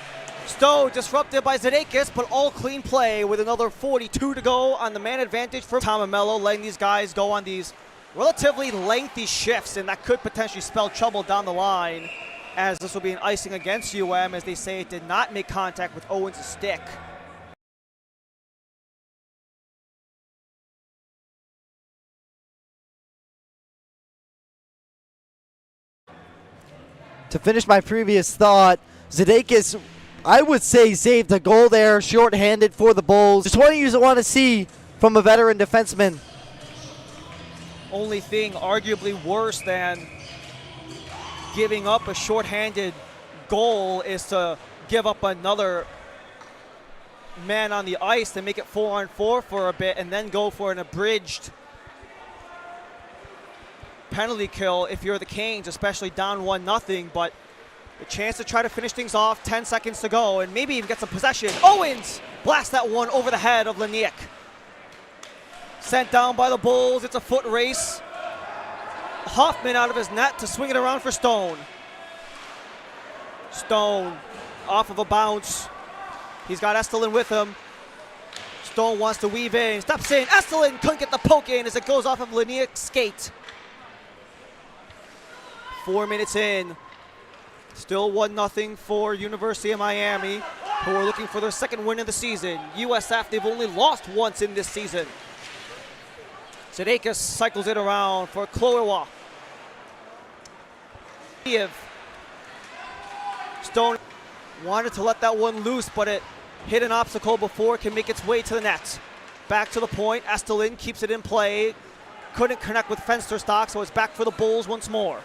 Stowe disrupted by Zedekis, but all clean play with another 42 to go on the man advantage for Tomamello, letting these guys go on these relatively lengthy shifts, and that could potentially spell trouble down the line, as this will be an icing against UM, as they say it did not make contact with Owens' stick. To finish my previous thought, Zedekis, I would say, saved a goal there, shorthanded for the Bulls. Just what you want to see from a veteran defenseman. Only thing arguably worse than giving up a shorthanded goal is to give up another man on the ice to make it 4-on-4 for a bit and then go for an abridged penalty kill if you're the Canes, especially down 1-0. But A chance to try to finish things off, 10 seconds to go, and maybe even get some possession. Owens blasts that one over the head of Laniek. Sent down by the Bulls, it's a foot race. Hoffman out of his net to swing it around for Stone. Stone off of a bounce. He's got Estelin with him. Stone wants to weave in, steps in. Estelin couldn't get the poke in as it goes off of Laniek's skate. 4 minutes in. Still 1-0 for University of Miami, who are looking for their second win of the season. USF, they've only lost once in this season. Zedeikis cycles it around for Kloewa. Stone wanted to let that one loose, but it hit an obstacle before it can make its way to the net. Back to the point, Estelin keeps it in play. Couldn't connect with Fensterstock, so it's back for the Bulls once more.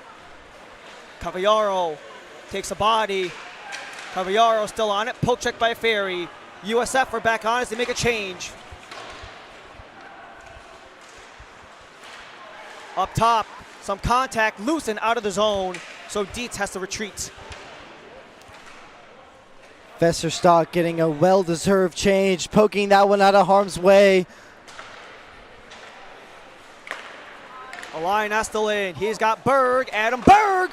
Cavallaro takes a body. Cavallaro still on it, poke check by Ferry. USF are back on as they make a change. Up top, some contact, loose and out of the zone, so Dietz has to retreat. Festerstock getting a well-deserved change, poking that one out of harm's way. Alain Estelin, he's got Berg, Adam Berg!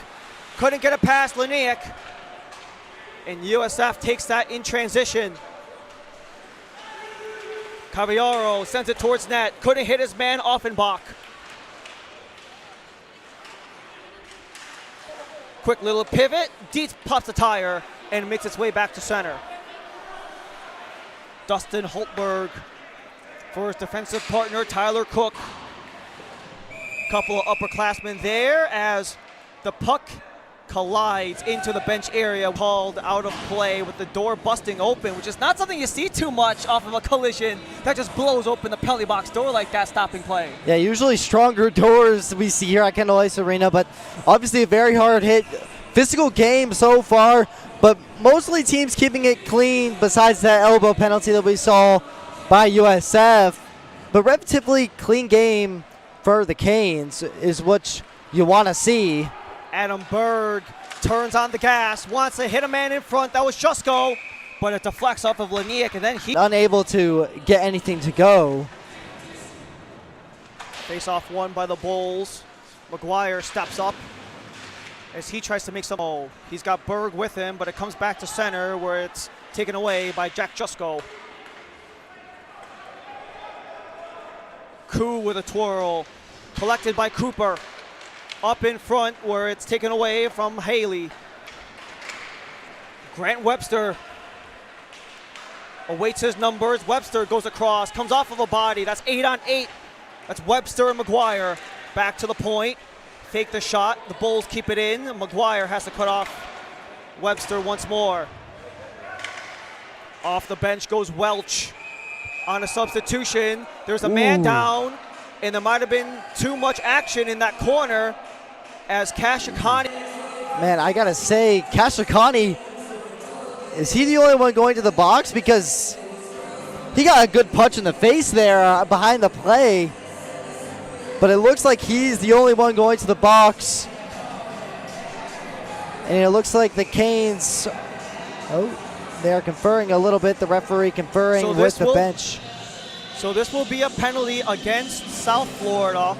Couldn't get it past Laniek. And USF takes that in transition. Cavallaro sends it towards net, couldn't hit his man Offenbach. Quick little pivot, Dietz pops the tire and makes its way back to center. Dustin Holtberg for his defensive partner, Tyler Cook. Couple of upperclassmen there as the puck collides into the bench area, called out of play with the door busting open, which is not something you see too much off of a collision that just blows open the penalty box door like that, stopping play. Yeah, usually stronger doors we see here at Kendall Ice Arena, but obviously a very hard hit. Physical game so far, but mostly teams keeping it clean besides that elbow penalty that we saw by USF. But relatively clean game for the Canes is what you want to see. Adam Berg turns on the gas, wants to hit a man in front. That was Jusko, but it deflects off of Laniek, and then he unable to get anything to go. Face off won by the Bulls. McGuire steps up as he tries to make some. Oh, he's got Berg with him, but it comes back to center where it's taken away by Jack Jusko. Koo with a twirl, collected by Cooper. Up in front where it's taken away from Haley. Grant Webster awaits his numbers. Webster goes across, comes off of a body. That's 8-on-8. That's Webster and McGuire. Back to the point. Fake the shot. The Bulls keep it in. McGuire has to cut off Webster once more. Off the bench goes Welch on a substitution. There's a man down, and there might have been too much action in that corner as Kashikani. Man, I gotta say, Kashikani, is he the only one going to the box? Because he got a good punch in the face there behind the play. But it looks like he's the only one going to the box. And it looks like the Canes, they're conferring a little bit, the referee conferring with the bench. So this will be a penalty against South Florida.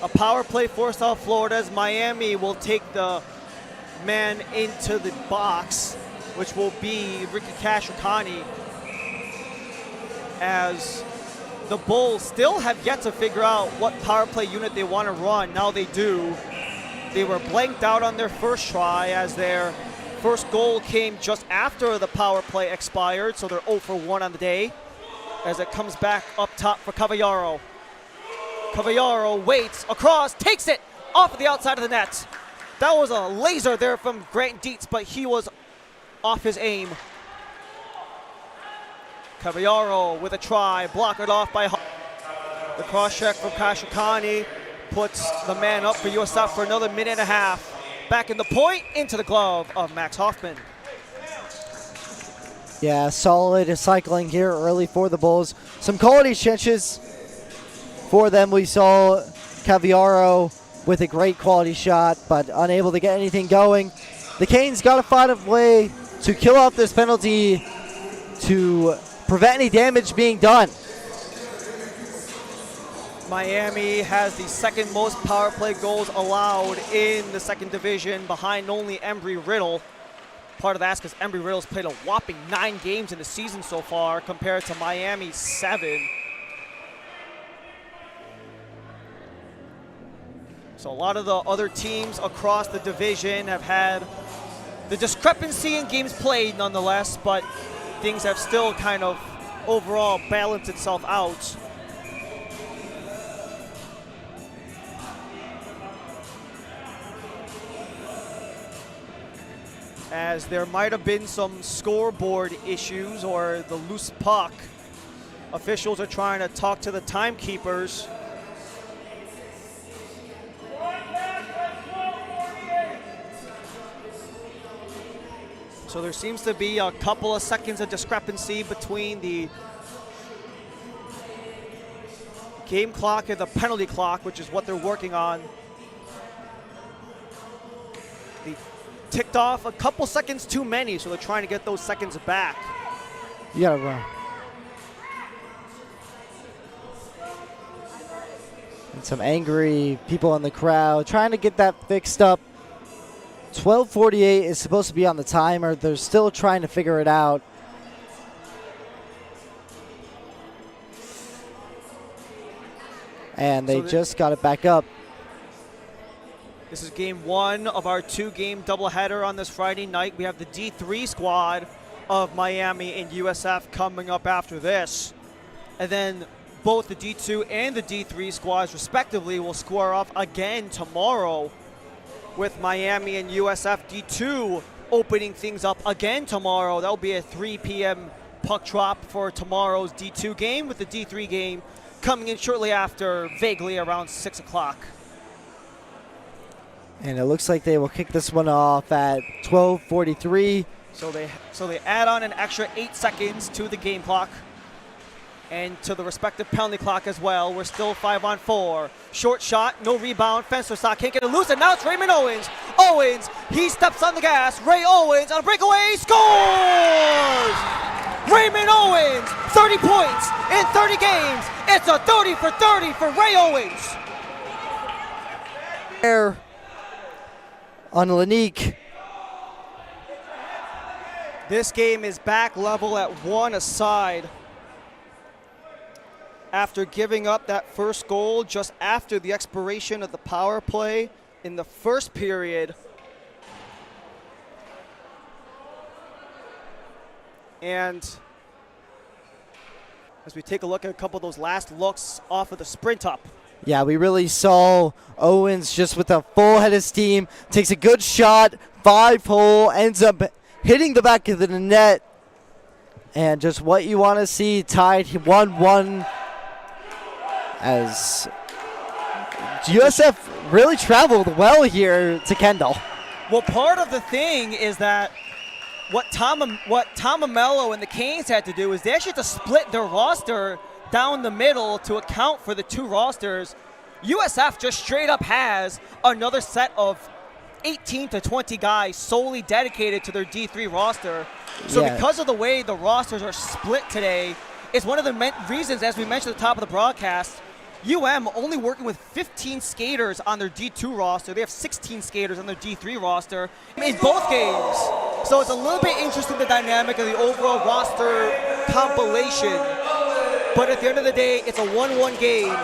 A power play for South Florida as Miami will take the man into the box, which will be Ricky Kashikani, as the Bulls still have yet to figure out what power play unit they want to run. Now they do. They were blanked out on their first try as their first goal came just after the power play expired, so they're 0 for 1 on the day as it comes back up top for Cavallaro. Cavallaro waits, across, takes it off of the outside of the net. That was a laser there from Grant Dietz, but he was off his aim. Cavallaro with a try, blocked it off by the cross check from Kashikani puts the man up for USF for another minute and a half. Back in the point, into the glove of Max Hoffman. Yeah, solid cycling here early for the Bulls. Some quality chances for them. We saw Cavallaro with a great quality shot, but unable to get anything going. The Canes got to find a way to kill off this penalty to prevent any damage being done. Miami has the second most power play goals allowed in the second division, behind only Embry-Riddle. Part of that's because Embry-Riddle's played a whopping 9 games in the season so far compared to Miami's 7. So a lot of the other teams across the division have had the discrepancy in games played nonetheless, but things have still kind of overall balanced itself out. As there might have been some scoreboard issues or the loose puck. Officials are trying to talk to the timekeepers. So there seems to be a couple of seconds of discrepancy between the game clock and the penalty clock, which is what they're working on. The ticked off a couple seconds too many, so they're trying to get those seconds back. You gotta run. And some angry people in the crowd trying to get that fixed up. 12:48 is supposed to be on the timer. They're still trying to figure it out. And they just got it back up. This is game 1 of our 2-game doubleheader on this Friday night. We have the D3 squad of Miami and USF coming up after this. And then both the D2 and the D3 squads respectively will square off again tomorrow, with Miami and USF D2 opening things up again tomorrow. That'll be a 3 p.m. puck drop for tomorrow's D2 game, with the D3 game coming in shortly after, vaguely around 6 o'clock. And it looks like they will kick this one off at 12:43. So they add on an extra 8 seconds to the game clock and to the respective penalty clock as well. We're still 5-on-4. Short shot, no rebound. Fensterstock can't get it loose, and now it's Raymond Owens. Owens, he steps on the gas. Ray Owens on a breakaway, scores! Raymond Owens, 30 points in 30 games. It's a 30 for 30 for Ray Owens. There on Lanique. This game is back level at 1 aside. After giving up that first goal just after the expiration of the power play in the first period. And as we take a look at a couple of those last looks off of the sprint up. Yeah, we really saw Owens just with a full head of steam, takes a good shot, 5-hole, ends up hitting the back of the net. And just what you want to see, tied 1-1. As USF really traveled well here to Kendall. Well, part of the thing is that what Tom Amello and the Canes had to do is they actually had to split their roster down the middle to account for the 2 rosters. USF just straight up has another set of 18 to 20 guys solely dedicated to their D3 roster. So because of the way the rosters are split today, it's one of the reasons, as we mentioned at the top of the broadcast, UM only working with 15 skaters on their D2 roster. They have 16 skaters on their D3 roster in both games. So it's a little bit interesting, the dynamic of the overall roster compilation. But at the end of the day, it's a 1-1 game.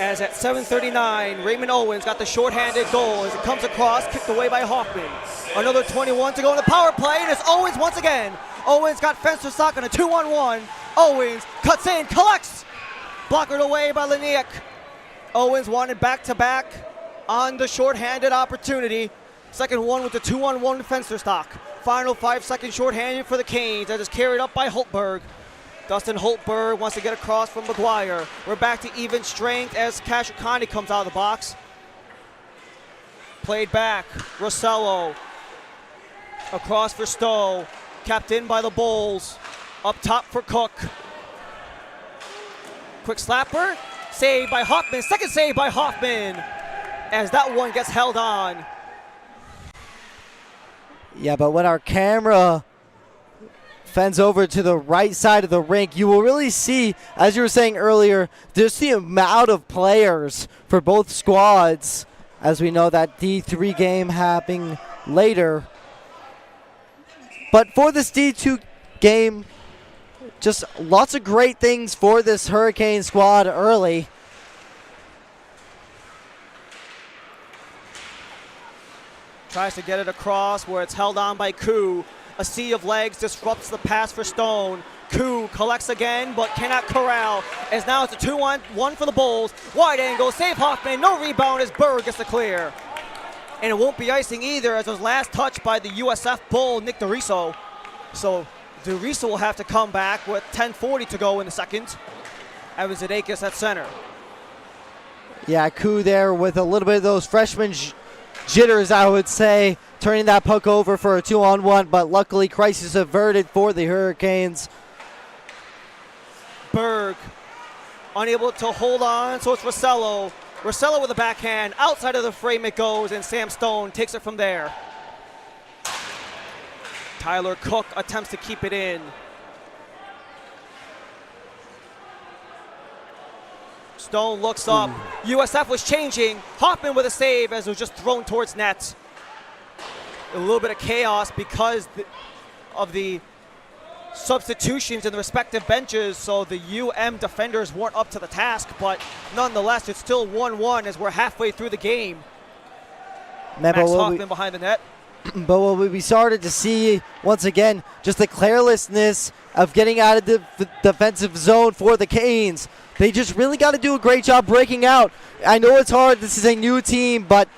As at 7:39, Raymond Owens got the shorthanded goal as it comes across, kicked away by Hoffman. Another 21 to go in the power play, and it's Owens once again. Owens got Fensterstock on a 2-on-1. Owens cuts in, collects. Blockered away by Laniak. Owens wanted back-to-back on the shorthanded opportunity. Second one with the 2-on-1 Fensterstock. Final 5-second shorthanded for the Canes. That is carried up by Holtberg. Dustin Holtberg wants to get across from McGuire. We're back to even strength as Kashukani comes out of the box. Played back. Rossello. Across for Stowe. Kept in by the Bulls. Up top for Cook. Quick slapper. save by Hoffman. Second save by Hoffman as that one gets held on. Yeah, but when our camera fends over to the right side of the rink, you will really see, as you were saying earlier, just the amount of players for both squads, as we know that D3 game happening later. But for this D2 game, just lots of great things for this Hurricane squad early. Tries to get it across where it's held on by Koo. A sea of legs disrupts the pass for Stone. Koo collects again, but cannot corral, as now it's a 2-on-1 for the Bulls. Wide angle, save Hoffman, no rebound as Berg gets the clear. And it won't be icing either, as it was last touched by the USF Bull, Nick DeRiso. So DeRiso will have to come back with 10:40 to go in the second. Evan Zidakis at center. Yeah, Koo there with a little bit of those freshman jitters, I would say, turning that puck over for a 2-on-1, but luckily crisis averted for the Hurricanes. Berg unable to hold on, so it's Rossello. Rossello with a backhand, outside of the frame it goes, and Sam Stone takes it from there. Tyler Cook attempts to keep it in. Stone looks up. USF was changing. Hoffman with a save as it was just thrown towards net. A little bit of chaos because of the substitutions in the respective benches, so the defenders weren't up to the task, but nonetheless, it's still 1-1 as we're halfway through the game. Max Hoffman behind the net. But what we started to see, once again, just the carelessness of getting out of the defensive zone for the Canes. They just really got to do a great job breaking out. I know it's hard. This is a new team, but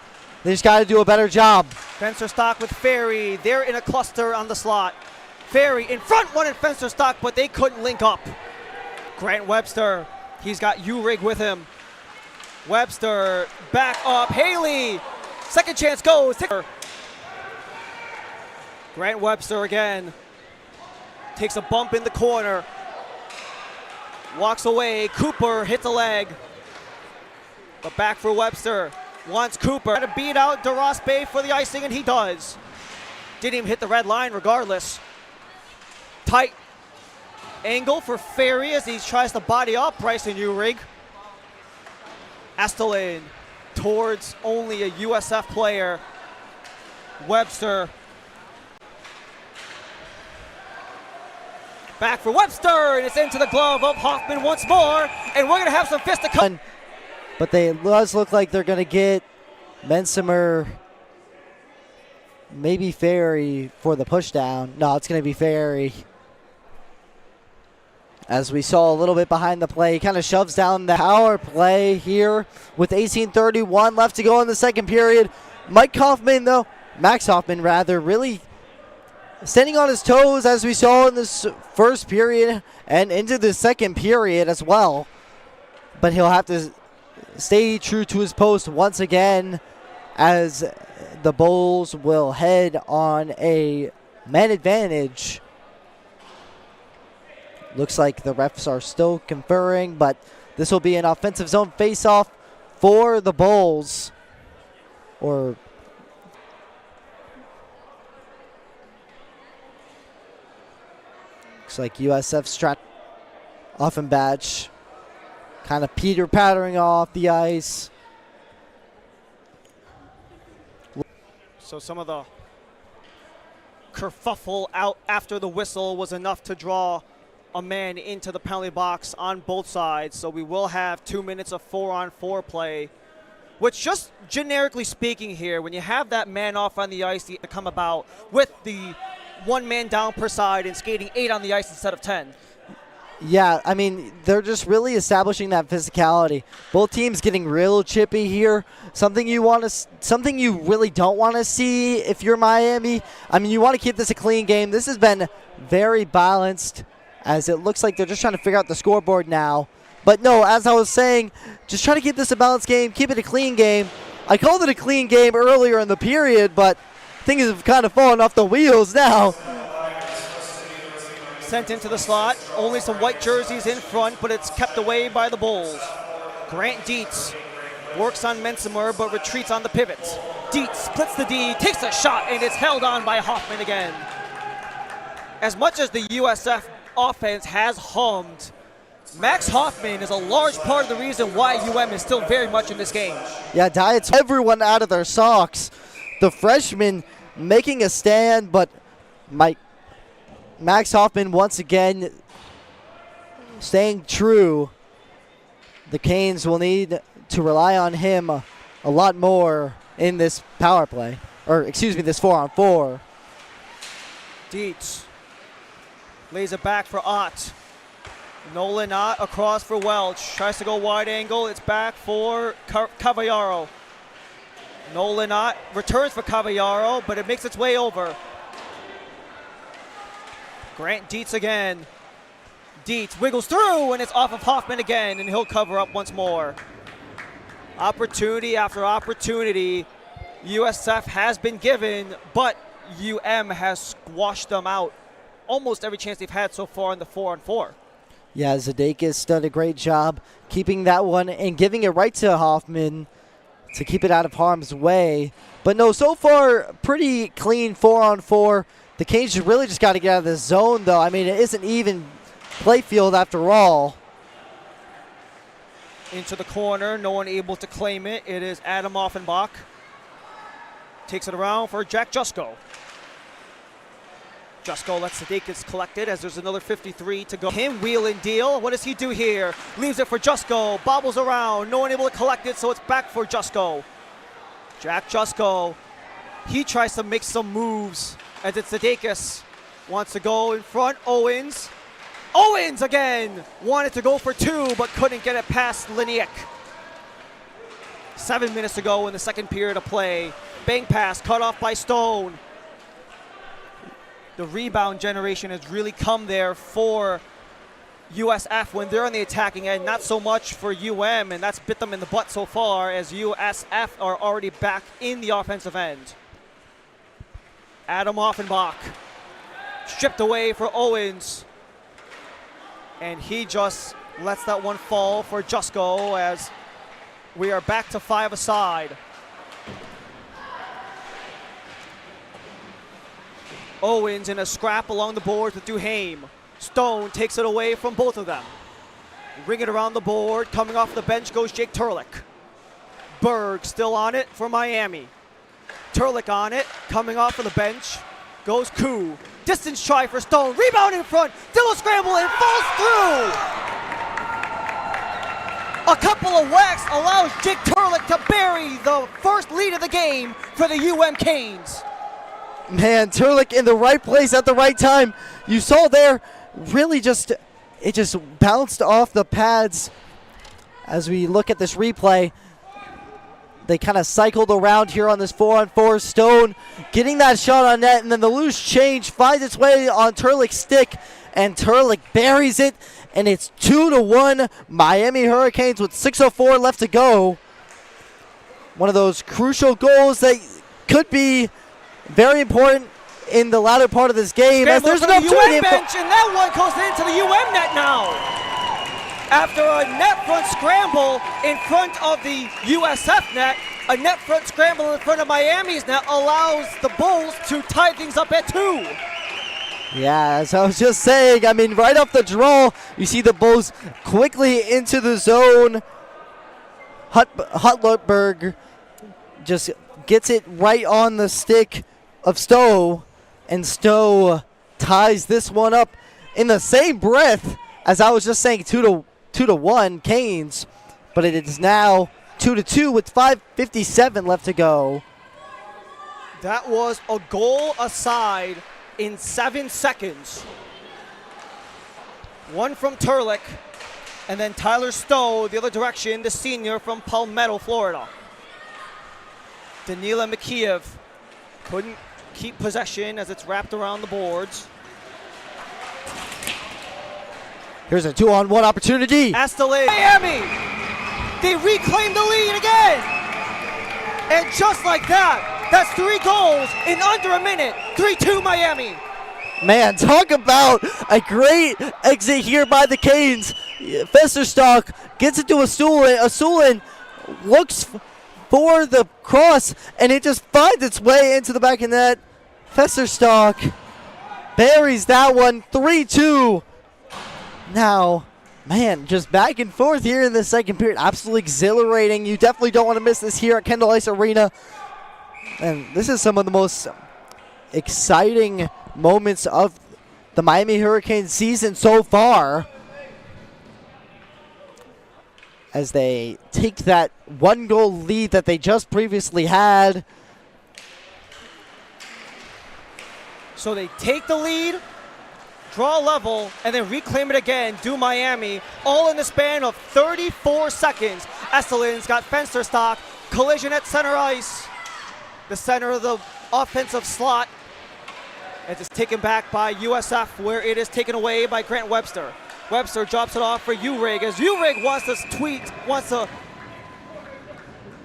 they just got to do a better job. Fensterstock with Ferry. They're in a cluster on the slot. Ferry in front, one in Fensterstock, but they couldn't link up. Grant Webster, he's got Uhrig with him. Webster back up. Haley, second chance goes. Grant Webster again. Takes a bump in the corner. Walks away. Cooper hits a leg. But back for Webster. Wants Cooper to beat out DeRoss Bay for the icing, and he does. Didn't even hit the red line regardless. Tight angle for Ferry as he tries to body up Bryson Uhrig. Estelin towards only a USF player. Webster. Back for Webster, and it's into the glove of Hoffman once more, and we're going to have some fisticuffs. But they does look like they're going to get Mensimer, maybe Ferry for the push down. No, it's going to be Ferry. As we saw a little bit behind the play, he kind of shoves down the power play here with 18:31 left to go in the second period. Max Hoffman, really standing on his toes as we saw in this first period and into the second period as well. But he'll have to stay true to his post once again as the Bulls will head on a man advantage. Looks like the refs are still conferring, but this will be an offensive zone face-off for the Bulls. Looks like USF's Offenbach kind of pattering off the ice. So some of the kerfuffle out after the whistle was enough to draw a man into the penalty box on both sides. So we will have 2 minutes of 4-on-4 play, which, just generically speaking here, when you have that man off on the ice to come about with the one man down per side and skating 8 on the ice instead of 10. Yeah, I mean, they're just really establishing that physicality. Both teams getting real chippy here. Something you really don't want to see if you're Miami. I mean, you want to keep this a clean game. This has been very balanced, as it looks like they're just trying to figure out the scoreboard now. But no, as I was saying, just try to keep this a balanced game, keep it a clean game. I called it a clean game earlier in the period, but things have kind of fallen off the wheels now. Sent into the slot. Only some white jerseys in front, but it's kept away by the Bulls. Grant Dietz works on Mensimer, but retreats on the pivot. Dietz splits the D, takes a shot, and it's held on by Hoffman again. As much as the USF offense has hummed, Max Hoffman is a large part of the reason why UM is still very much in this game. Yeah, Dietz, everyone out of their socks. The freshman making a stand, but Max Hoffman once again staying true. The Canes will need to rely on him a lot more in this power play, or excuse me, this 4-on-4. Dietz lays it back for Ott. Nolan Ott across for Welch. Tries to go wide angle. It's back for Cavallaro. Nolan Ott returns for Cavallaro, but it makes its way over. Grant Dietz again. Dietz wiggles through, and it's off of Hoffman again, and he'll cover up once more. Opportunity after opportunity USF has been given, but UM has squashed them out almost every chance they've had so far in the 4-on-4. Yeah, Zadakis done a great job keeping that one and giving it right to Hoffman to keep it out of harm's way. But no, so far, pretty clean 4-on-4. The Canes really just got to get out of this zone, though. I mean, it isn't even play field after all. Into the corner, no one able to claim it. It is Adam Offenbach. Takes it around for Jack Jusko. Jusko lets Sadakis collect it as there's another 53 to go. Him wheel and deal. What does he do here? Leaves it for Jusko. Bobbles around. No one able to collect it, so it's back for Jusko. Jack Jusko. He tries to make some moves as it's Sadakis. Wants to go in front. Owens. Owens again. Wanted to go for two, but couldn't get it past Liniak. 7 minutes to go in the second period of play. Bang pass cut off by Stone. The rebound generation has really come there for USF when they're on the attacking end, not so much for UM, and that's bit them in the butt so far as USF are already back in the offensive end. Adam Offenbach stripped away for Owens, and he just lets that one fall for Jusko as we are back to 5 aside. Owens in a scrap along the boards with Duhame. Stone takes it away from both of them. Ring it around the board. Coming off the bench goes Jake Turlick. Berg still on it for Miami. Turlick on it. Coming off of the bench goes Koo. Distance try for Stone. Rebound in front. Still a scramble and falls through. A couple of whacks allows Jake Turlick to bury the first lead of the game for the UM Canes. Man, Turlick in the right place at the right time. You saw there, really it just bounced off the pads. As we look at this replay, they kind of cycled around here on this 4-on-4. Stone getting that shot on net, and then the loose change finds its way on Turlick's stick, and Turlick buries it, and it's 2-1 Miami Hurricanes with 6:04 left to go. One of those crucial goals that could be very important in the latter part of this game. Scramble as there's an the opportunity. UM bench, and that one goes into the UM net now. After a net front scramble in front of the USF net, a net front scramble in front of Miami's net allows the Bulls to tie things up at 2. Yeah, as I was just saying, I mean, right off the draw, you see the Bulls quickly into the zone. Hutlerberg just gets it right on the stick of Stowe, and Stowe ties this one up in the same breath as I was just saying 2-1 Canes, but it is now 2-2 with 5:57 left to go. That was a goal aside in 7 seconds. One from Turlick, and then Tyler Stowe the other direction, the senior from Palmetto, Florida. Danila Mikiev couldn't keep possession as it's wrapped around the boards. Here's a 2-on-1 opportunity. Astale, Miami! They reclaim the lead again! And just like that, that's 3 goals in under a minute. 3-2 Miami. Man, talk about a great exit here by the Canes. Festerstock gets it to Asulin. Asulin looks for the cross, and it just finds its way into the back of net. Festerstock buries that one, 3-2. Now, man, just back and forth here in the second period. Absolutely exhilarating. You definitely don't want to miss this here at Kendall Ice Arena. And this is some of the most exciting moments of the Miami Hurricanes season so far, as they take that 1-goal lead that they just previously had. So they take the lead, draw level, and then reclaim it again, do Miami, all in the span of 34 seconds. Esselin's got Festerstock, collision at center ice, the center of the offensive slot. It's taken back by USF, where it is taken away by Grant Webster. Webster drops it off for Uhrig, as Uhrig wants to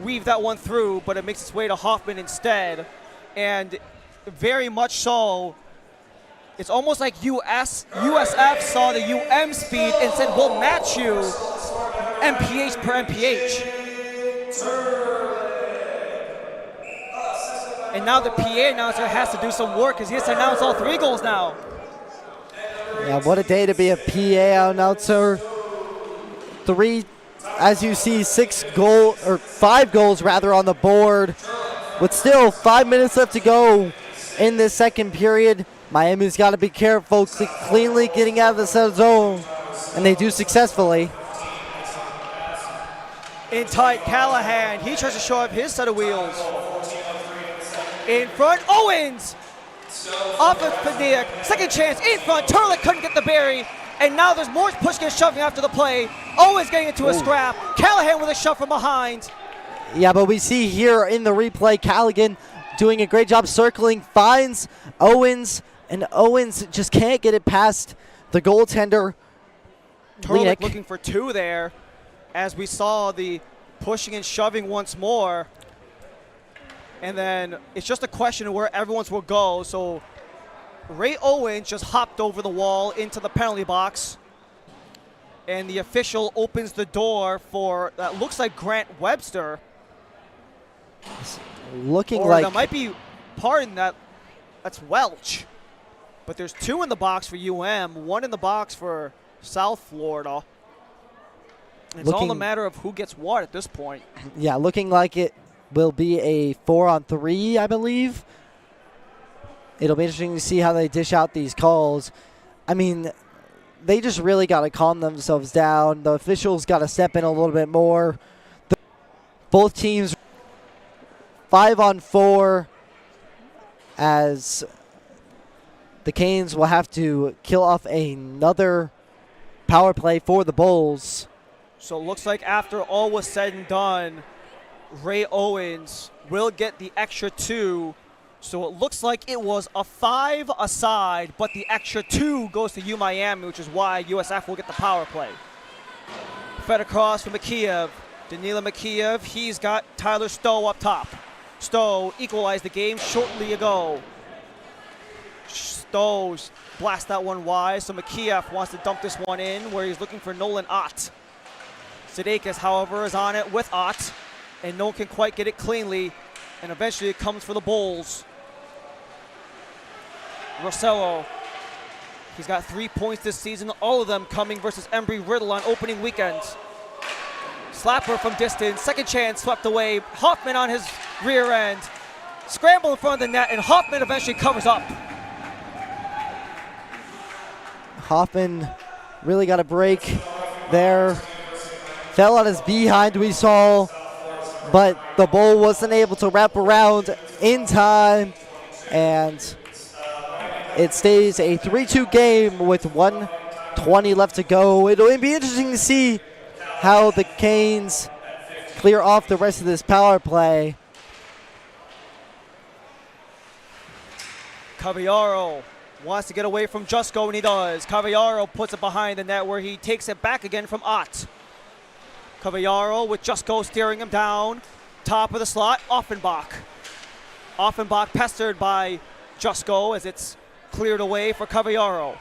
weave that one through, but it makes its way to Hoffman instead. And very much so, it's almost like USF saw the UM speed and said, we'll match you MPH per MPH. And now the PA announcer has to do some work, because he has to announce all 3 goals now. Yeah, what a day to be a PA announcer. 3, as you see, 5 goals rather on the board. With still 5 minutes left to go in this second period, Miami's got to be careful, cleanly getting out of the center zone, and they do successfully. In tight, Callahan, he tries to show up his set of wheels. In front, Owens! Off of Padilla, second chance in front, Turlick couldn't get the berry, and now there's more pushing and shoving after the play. Owens getting into a scrap, Callahan with a shove from behind. Yeah, but we see here in the replay, Callaghan doing a great job circling, finds Owens, and Owens just can't get it past the goaltender. Turlick looking for 2 there, as we saw the pushing and shoving once more. And then it's just a question of where everyone's will go. So Ray Owens just hopped over the wall into the penalty box. And the official opens the door for, that looks like Grant Webster. Looking or like that might be, pardon that, that's Welch. But there's 2 in the box for UM, 1 in the box for South Florida. And it's all a matter of who gets what at this point. Yeah, looking like it will be a 4-on-3, I believe. It'll be interesting to see how they dish out these calls. I mean, they just really got to calm themselves down. The officials got to step in a little bit more. Both teams 5-on-4, as the Canes will have to kill off another power play for the Bulls. So it looks like after all was said and done, Ray Owens will get the extra 2. So it looks like it was a 5 aside, but the extra 2 goes to U Miami, which is why USF will get the power play. Fed across for Mikheyev. Danila Mikheyev, he's got Tyler Stowe up top. Stowe equalized the game shortly ago. Stowe blasts that one wide, so Mikheyev wants to dump this one in, where he's looking for Nolan Ott. Sudeikis, however, is on it with Ott, and no one can quite get it cleanly, and eventually it comes for the Bulls. Rossello, he's got 3 points this season, all of them coming versus Embry-Riddle on opening weekend. Slapper from distance, second chance swept away. Hoffman on his rear end. Scramble in front of the net, and Hoffman eventually covers up. Hoffman really got a break there. Fell on his behind, we saw, but the Bull wasn't able to wrap around in time, and it stays a 3-2 game with 1:20 left to go. It'll be interesting to see how the Canes clear off the rest of this power play. Cavallaro wants to get away from Jusko, and he does. Cavallaro puts it behind the net, where he takes it back again from Ott. Cavallaro with Jusko steering him down. Top of the slot, Offenbach. Offenbach pestered by Jusko, as it's cleared away for Cavallaro.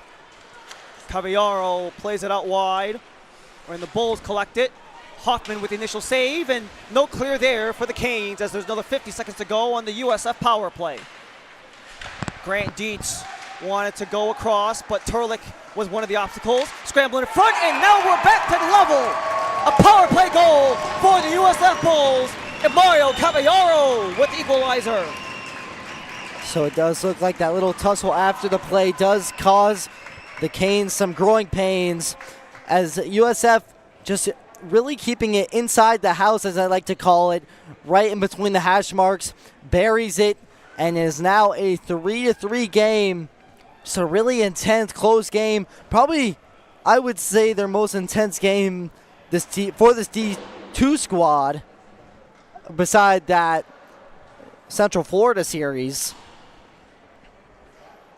Cavallaro plays it out wide, and the Bulls collect it. Hoffman with the initial save, and no clear there for the Canes as there's another 50 seconds to go on the USF power play. Grant Dietz wanted to go across, but Turlick was one of the obstacles. Scrambling in front, and now we're back to the level. A power play goal for the USF Bulls, and Mario Cavallaro with the equalizer. So it does look like that little tussle after the play does cause the Canes some growing pains, as USF just really keeping it inside the house, as I like to call it, right in between the hash marks, buries it, and is now a 3-3 game. Just a really intense, close game. Probably, I would say, their most intense game for this D2 squad, beside that Central Florida series.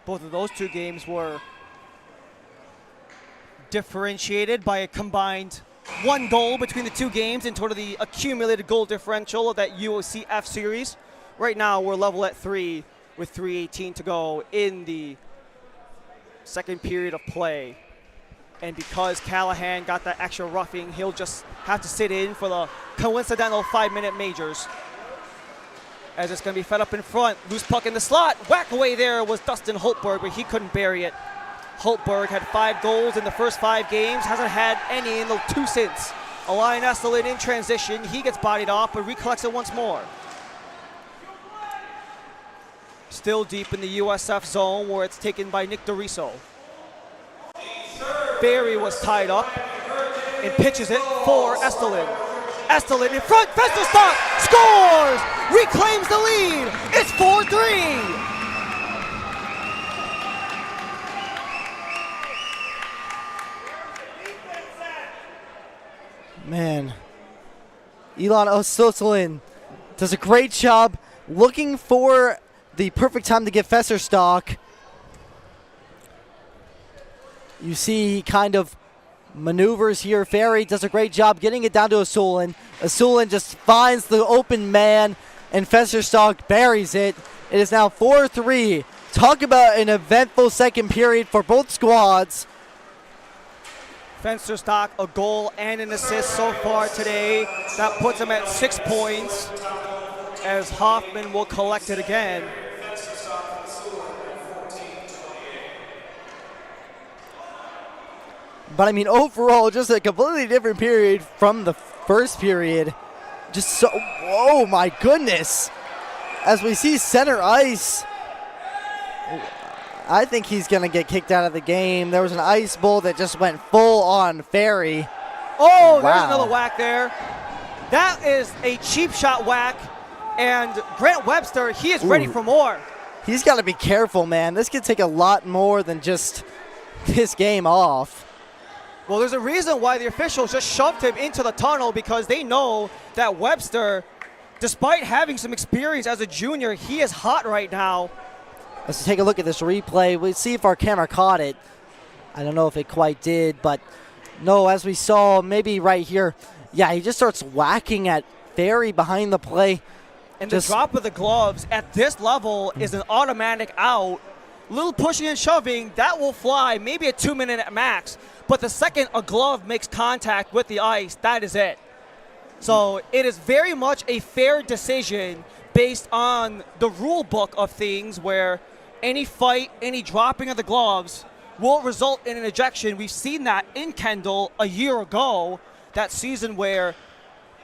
Both of those two games were differentiated by a combined 1 goal between the two games in total the accumulated goal differential of that USF series. Right now we're level at 3 with 3:18 to go in the second period of play. And because Callahan got that extra roughing, he'll just have to sit in for the coincidental 5-minute majors. As it's going to be fed up in front. Loose puck in the slot. Whack away there was Dustin Holtberg, but he couldn't bury it. Holtberg had 5 goals in the first 5 games. Hasn't had any in the 2 since. Elian Estelin in transition. He gets bodied off, but recollects it once more. Still deep in the USF zone where it's taken by Nick DeRiso. Barry was tied up and pitches it for Estelin. Estelin in front, Festerstock scores! Reclaims the lead! It's 4-3! Man, Elon Ostoslin does a great job looking for the perfect time to get Festerstock. You see he kind of maneuvers here. Ferry does a great job getting it down to Asulin. Asulin just finds the open man, and Festerstock buries it. It is now 4-3. Talk about an eventful second period for both squads. Festerstock, a goal and an assist so far today. That puts him at 6 points as Hoffman will collect it again. But I mean, overall, just a completely different period from the first period. Just so, oh my goodness. As we see center ice, I think he's going to get kicked out of the game. There was an ice bowl that just went full on Ferry. Oh, wow. There's another whack there. That is a cheap shot whack. And Grant Webster, he is ready for more. He's got to be careful, man. This could take a lot more than just this game off. Well, there's a reason why the officials just shoved him into the tunnel, because they know that Webster, despite having some experience as a junior, he is hot right now. Let's take a look at this replay. We'll see if our camera caught it. I don't know if it quite did, but no, as we saw, maybe right here, yeah, he just starts whacking at Ferry behind the play. And the drop of the gloves at this level is an automatic out. Little pushing and shoving, that will fly, maybe a 2-minute at max. But the second a glove makes contact with the ice, that is it. So it is very much a fair decision based on the rule book of things, where any fight, any dropping of the gloves will result in an ejection. We've seen that in Kendall a year ago, that season where,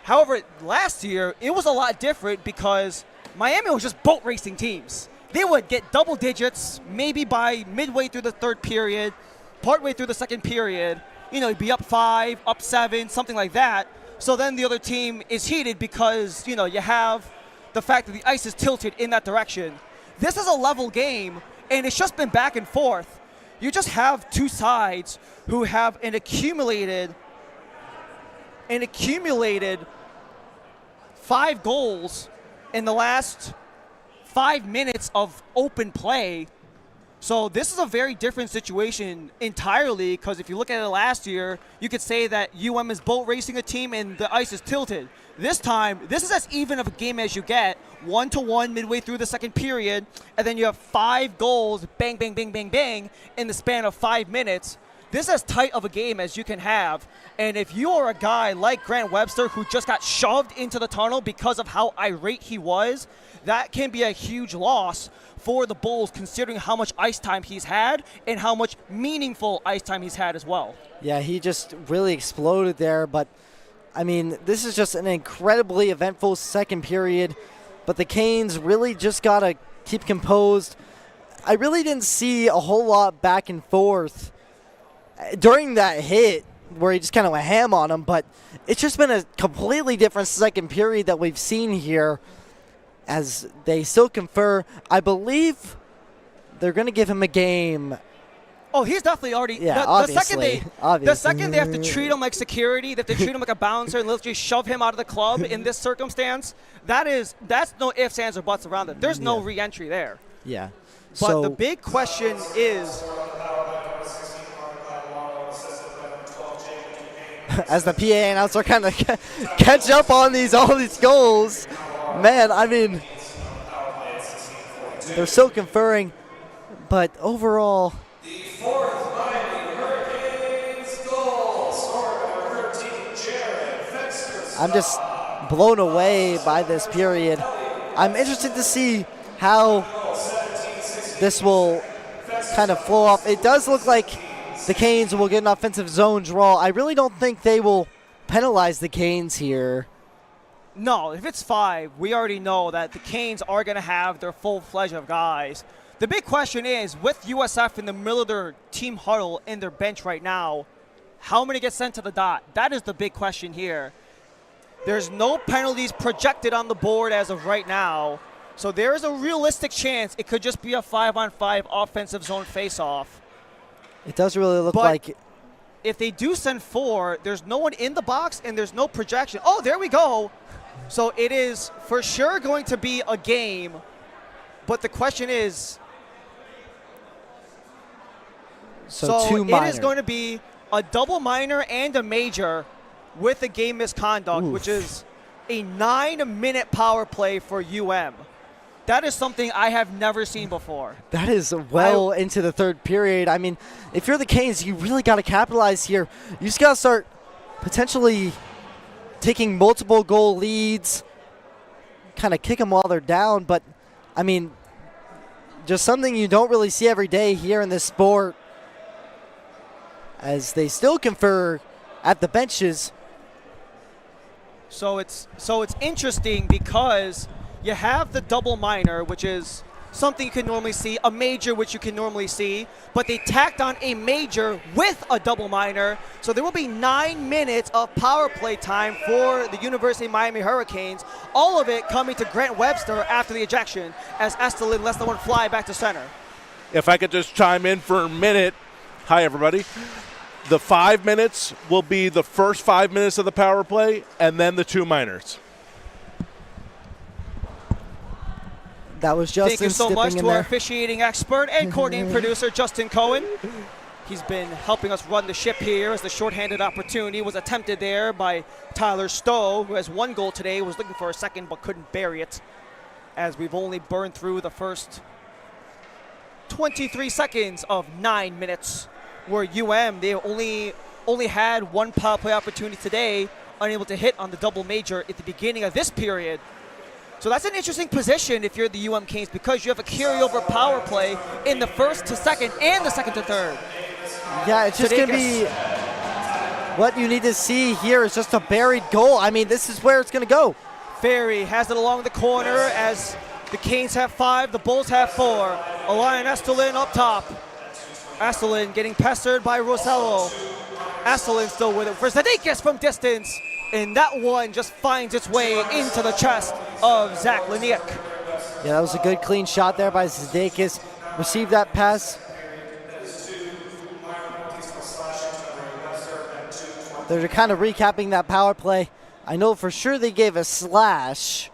however, last year, it was a lot different because Miami was just boat racing teams. They would get double digits maybe by midway through the third period, partway through the second period. You know, you'd be up 5, up 7, something like that. So then the other team is heated because, you know, you have the fact that the ice is tilted in that direction. This is a level game, and it's just been back and forth. You just have two sides who have an accumulated 5 goals in the last 5 minutes of open play. So this is a very different situation entirely, because if you look at it last year, you could say that UM is boat racing a team and the ice is tilted. This time, this is as even of a game as you get, 1-1 midway through the second period, and then you have 5 goals, bang, bang, bang, bang, bang, in the span of 5 minutes. This is as tight of a game as you can have. And if you are a guy like Grant Webster who just got shoved into the tunnel because of how irate he was, that can be a huge loss for the Bulls, considering how much ice time he's had and how much meaningful ice time he's had as well. Yeah, he just really exploded there. But, I mean, this is just an incredibly eventful second period. But the Canes really just got to keep composed. I really didn't see a whole lot back and forth during that hit where he just kind of went ham on him. But it's just been a completely different second period that we've seen here, as they still confer. I believe they're going to give him a game. Oh, he's definitely already. Yeah, the second they have to treat him like security, they have to treat him like a bouncer and literally shove him out of the club in this circumstance, that's no ifs, ands, or buts around it. There's no re-entry there. Yeah. But so the big question is, as the PA announcer kind of catch up on all these goals, man, I mean, they're still conferring, but overall, I'm just blown away by this period. I'm interested to see how this will kind of flow off. It does look like the Canes will get an offensive zone draw. I really don't think they will penalize the Canes here. no, if it's 5, we already know that the Canes are going to have their full fledged of guys. The big question is, with USF in the middle of their team huddle in their bench right now, how many get sent to the dot? That is the big question here. There's no penalties projected on the board as of right now, so there is a realistic chance it could just be a 5-on-5 offensive zone face-off. It does really look But like. if they do send 4, there's no one in the box and there's no projection. Oh, there we go. So it is for sure going to be a game, but the question is, So two minor. it is going to be a double minor and a major with a game misconduct, which is a 9-minute power play for UM. That is something I have never seen before. That is well into the third period. I mean, if you're the Canes, you really got to capitalize here. You just got to start potentially taking multiple goal leads, kind of kick them while they're down. But, I mean, just something you don't really see every day here in this sport, as they still confer at the benches. So it's interesting because you have the double minor, which is something you can normally see, a major, which you can normally see, but they tacked on a major with a double minor. So there will be 9 minutes of power play time for the University of Miami Hurricanes, all of it coming to Grant Webster after the ejection, as Estelin lets the one fly back to center. If I could just chime in for a minute. Hi, everybody. The 5 minutes will be the first 5 minutes of the power play, and then the 2 minors. That was Justin. Thank you so much to our our officiating expert and coordinating producer, Justin Cohen. He's been helping us run the ship here, as the shorthanded opportunity was attempted there by Tyler Stowe, who has 1 goal today, was looking for a second but couldn't bury it, as we've only burned through the first 23 seconds of 9 minutes, where UM, they only had 1 power play opportunity today, unable to hit on the double major at the beginning of this period. So that's an interesting position if you're the UM Canes, because you have a carryover power play in the first to second and the second to third. Yeah, it's just going to be what you need to see here is just a buried goal. I mean, this is where it's going to go. Ferry has it along the corner as the Canes have 5, the Bulls have 4. Elian Estelin up top. Estelin getting pestered by Rosello. Estelin still with it for Zadikis from distance. And that one just finds its way into the chest of Zach Laniak. Yeah, that was a good clean shot there by Zadikis. Received that pass. They're kind of recapping that power play. I know for sure they gave a slash.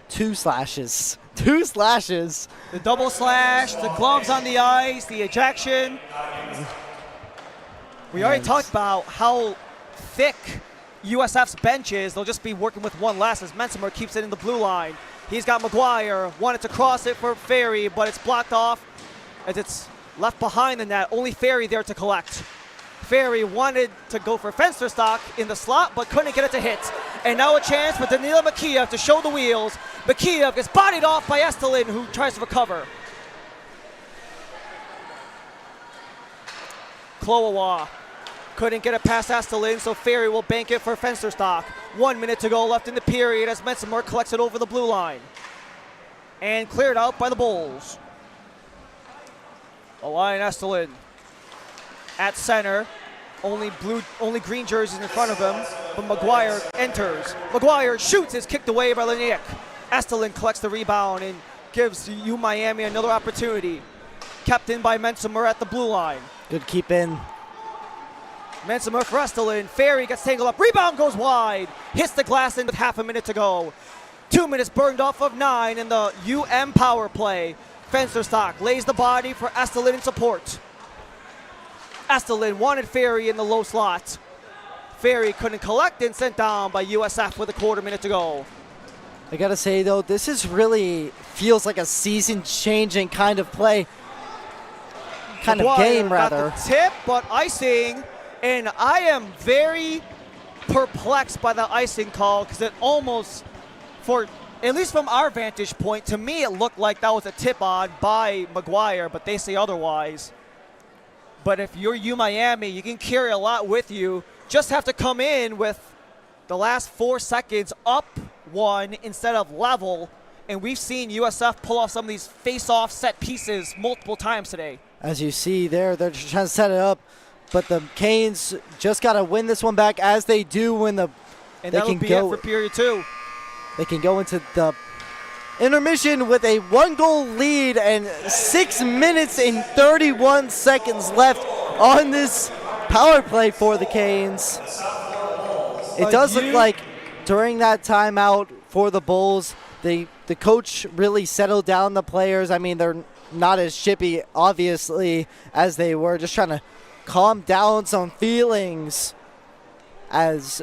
2 slashes 2 slashes. The double slash, the gloves on the ice, the ejection. We already talked about how thick USF's bench is. They'll just be working with one less as Mensimer keeps it in the blue line. He's got McGuire, wanted to cross it for Ferry, but it's blocked off as it's left behind the net. Only Ferry there to collect. Ferry wanted to go for Fensterstock in the slot, but couldn't get it to hit. And now a chance for Danila Makiev to show the wheels. Makiev gets bodied off by Estelin, who tries to recover. Kloawa couldn't get it past Estelin, so Ferry will bank it for Fensterstock. 1 minute to go left in the period as Mensimer collects it over the blue line. And cleared out by the Bulls. Elian Estelin at center. Only green jerseys in front of him, but McGuire enters. McGuire shoots, is kicked away by Leniak. Estelin collects the rebound and gives U Miami another opportunity. Kept in by Mensimer at the blue line. Good keep in. Mensimer for Estelin. Ferry gets tangled up. Rebound goes wide. Hits the glass in with half a minute to go. 2 minutes burned off of 9 in the UM power play. Fensterstock lays the body for Estelin in support. Estelin wanted Ferry in the low slot. Ferry couldn't collect and sent down by USF with a quarter minute to go. I gotta say though, this is really feels like a season-changing kind of play. Kind of game, rather. Got the tip, but icing. And I am very perplexed by the icing call because it almost, at least from our vantage point, to me it looked like that was a tip-on by McGuire, but they say otherwise. But if you're U Miami, you can carry a lot with you. Just have to come in with the last 4 seconds up 1 instead of level. And we've seen USF pull off some of these face-off set pieces multiple times today. As you see there, they're just trying to set it up. But the Canes just got to win this one back, as they do when and that'll be it for period 2. They can go into the intermission with a 1-goal lead and 6 minutes and 31 seconds left on this power play for the Canes. It does look like during that timeout for the Bulls, the coach really settled down the players. I mean, they're not as chippy, obviously, as they were. Just trying to calm down some feelings as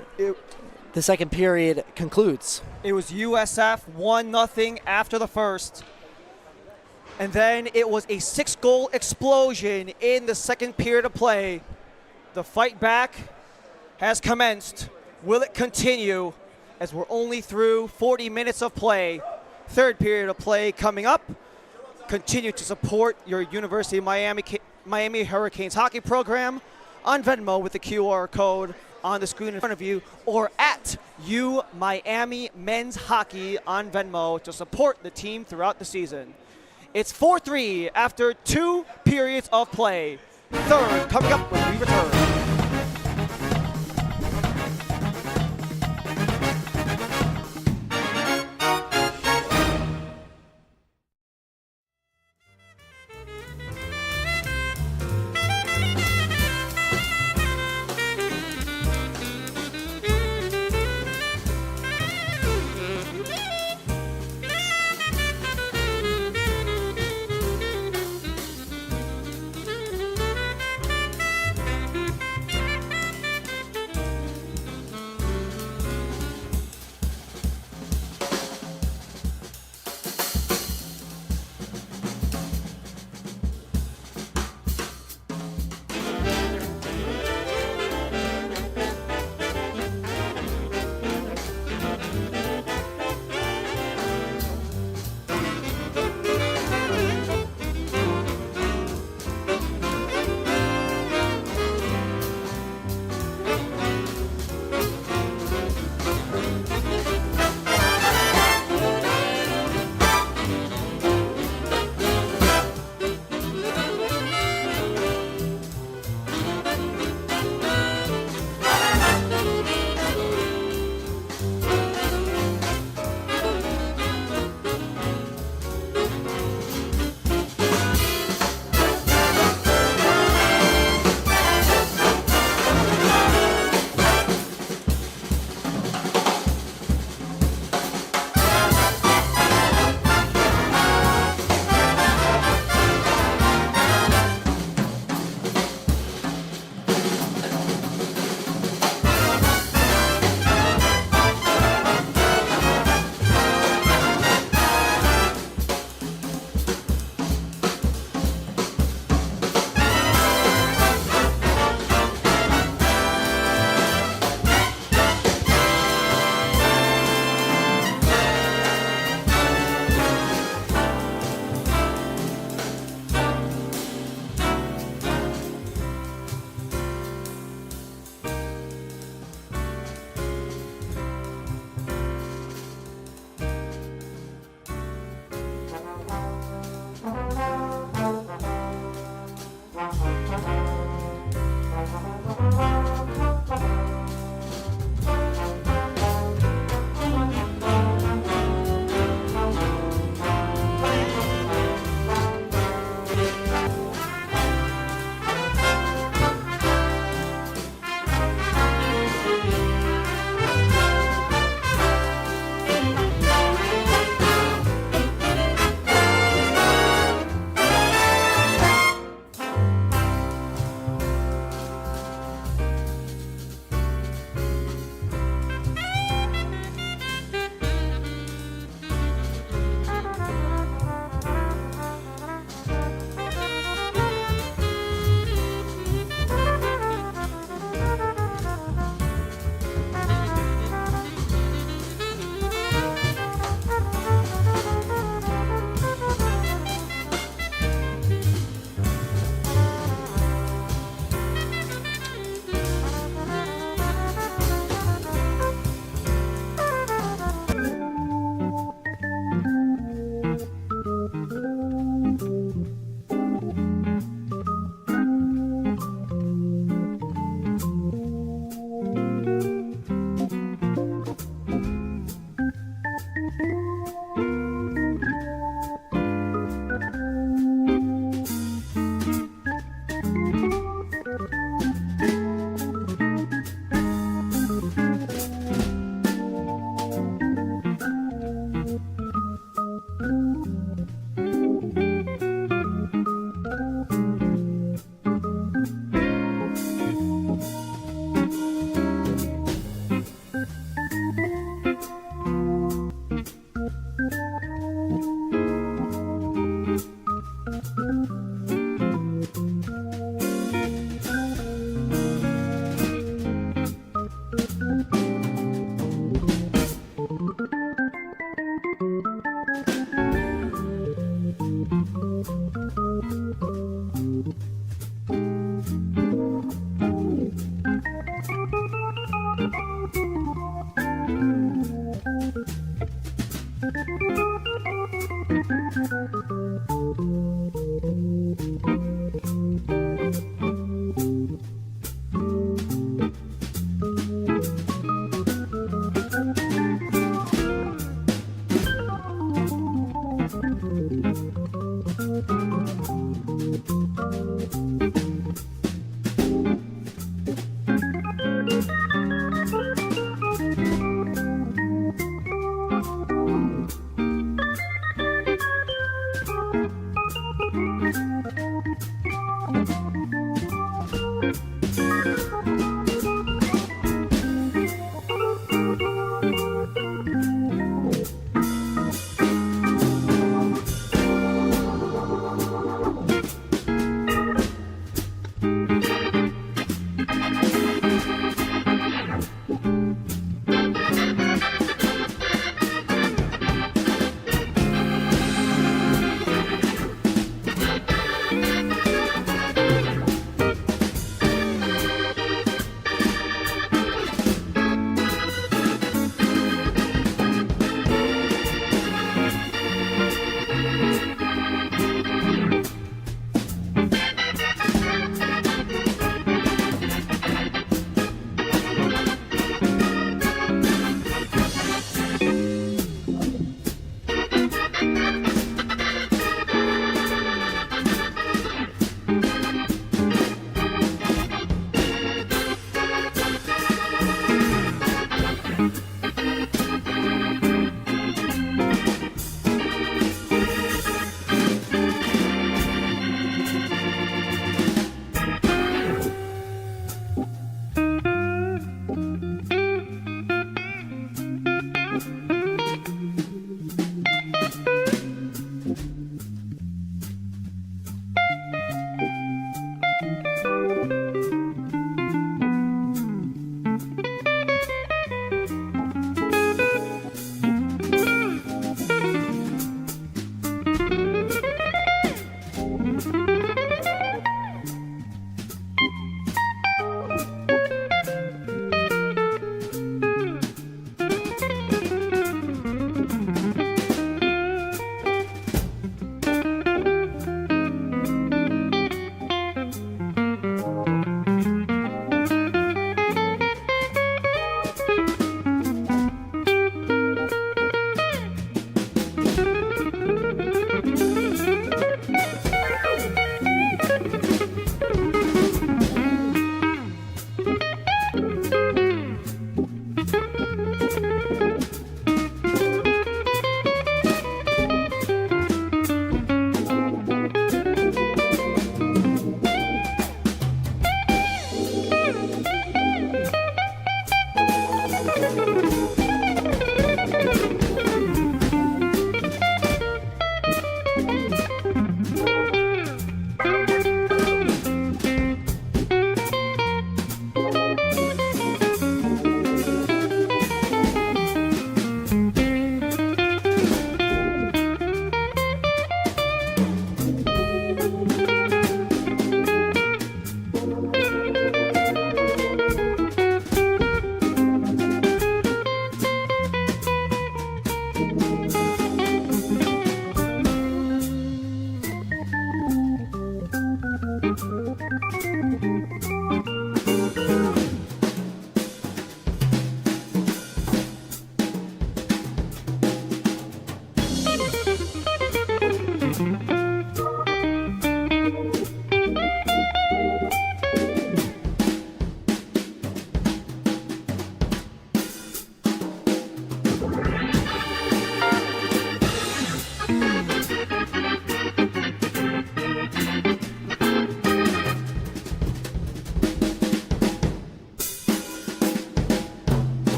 the second period concludes. It was USF 1-0 after the first. And then it was a 6-goal explosion in the second period of play. The fight back has commenced. Will it continue as we're only through 40 minutes of play? Third period of play coming up. Continue to support your University of Miami Hurricanes hockey program on Venmo with the QR code on the screen in front of you, or at U Miami Men's Hockey on Venmo to support the team throughout the season. It's 4-3 after 2 periods of play. Third coming up when we return.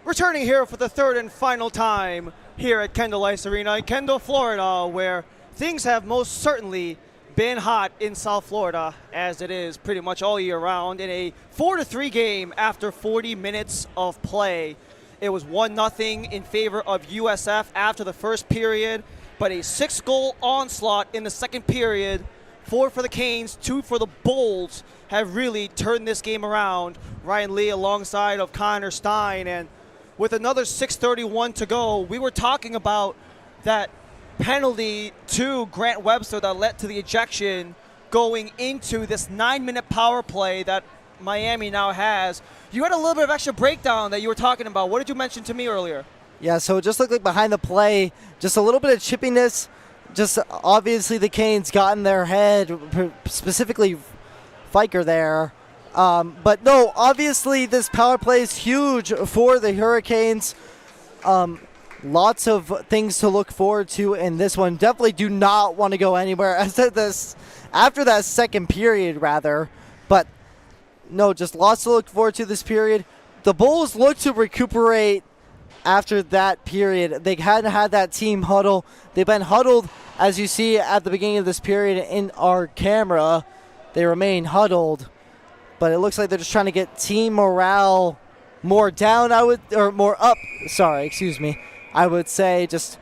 Returning here for the third and final time here at Kendall Ice Arena in Kendall, Florida, where things have most certainly been hot in South Florida, as it is pretty much all year round, in a 4-3 game after 40 minutes of play. It was 1-0 in favor of USF after the first period, but a 6-goal onslaught in the second period. 4 for the Canes, 2 for the Bulls have really turned this game around. Ryan Lee alongside of Connor Stein, and with another 6:31 to go, we were talking about that penalty to Grant Webster that led to the ejection going into this 9-minute power play that Miami now has. You had a little bit of extra breakdown that you were talking about. What did you mention to me earlier? Yeah, so it just looked like behind the play, just a little bit of chippiness. Just obviously the Canes got in their head, specifically Fiker there. But no, obviously this power play is huge for the Hurricanes. Lots of things to look forward to in this one. Definitely do not want to go anywhere. I said this after that second period, rather. But no, just lots to look forward to this period. The Bulls look to recuperate after that period. They hadn't had that team huddle. They've been huddled, as you see at the beginning of this period in our camera. They remain huddled. But it looks like they're just trying to get team morale more down, more up. Sorry, excuse me. I would say just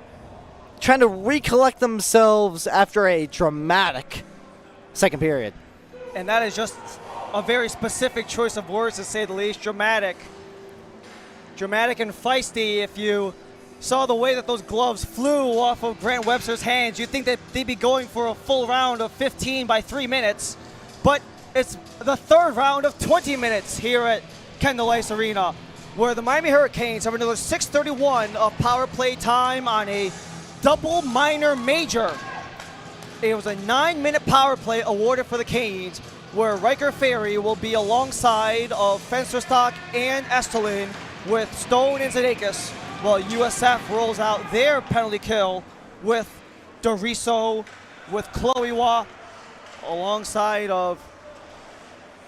trying to recollect themselves after a dramatic second period. And that is just a very specific choice of words, to say the least. Dramatic. Dramatic and feisty. If you saw the way that those gloves flew off of Grant Webster's hands, you'd think that they'd be going for a full round of 15 by 3 minutes. But it's the third round of 20 minutes here at Kendall Ice Arena, where the Miami Hurricanes have another 6:31 of power play time on a double minor major. It was a 9-minute power play awarded for the Canes, where Riker Ferry will be alongside of Fensterstock and Estelin with Stone and Zadakis, while USF rolls out their penalty kill with Doriso, with Chloe Wa, alongside of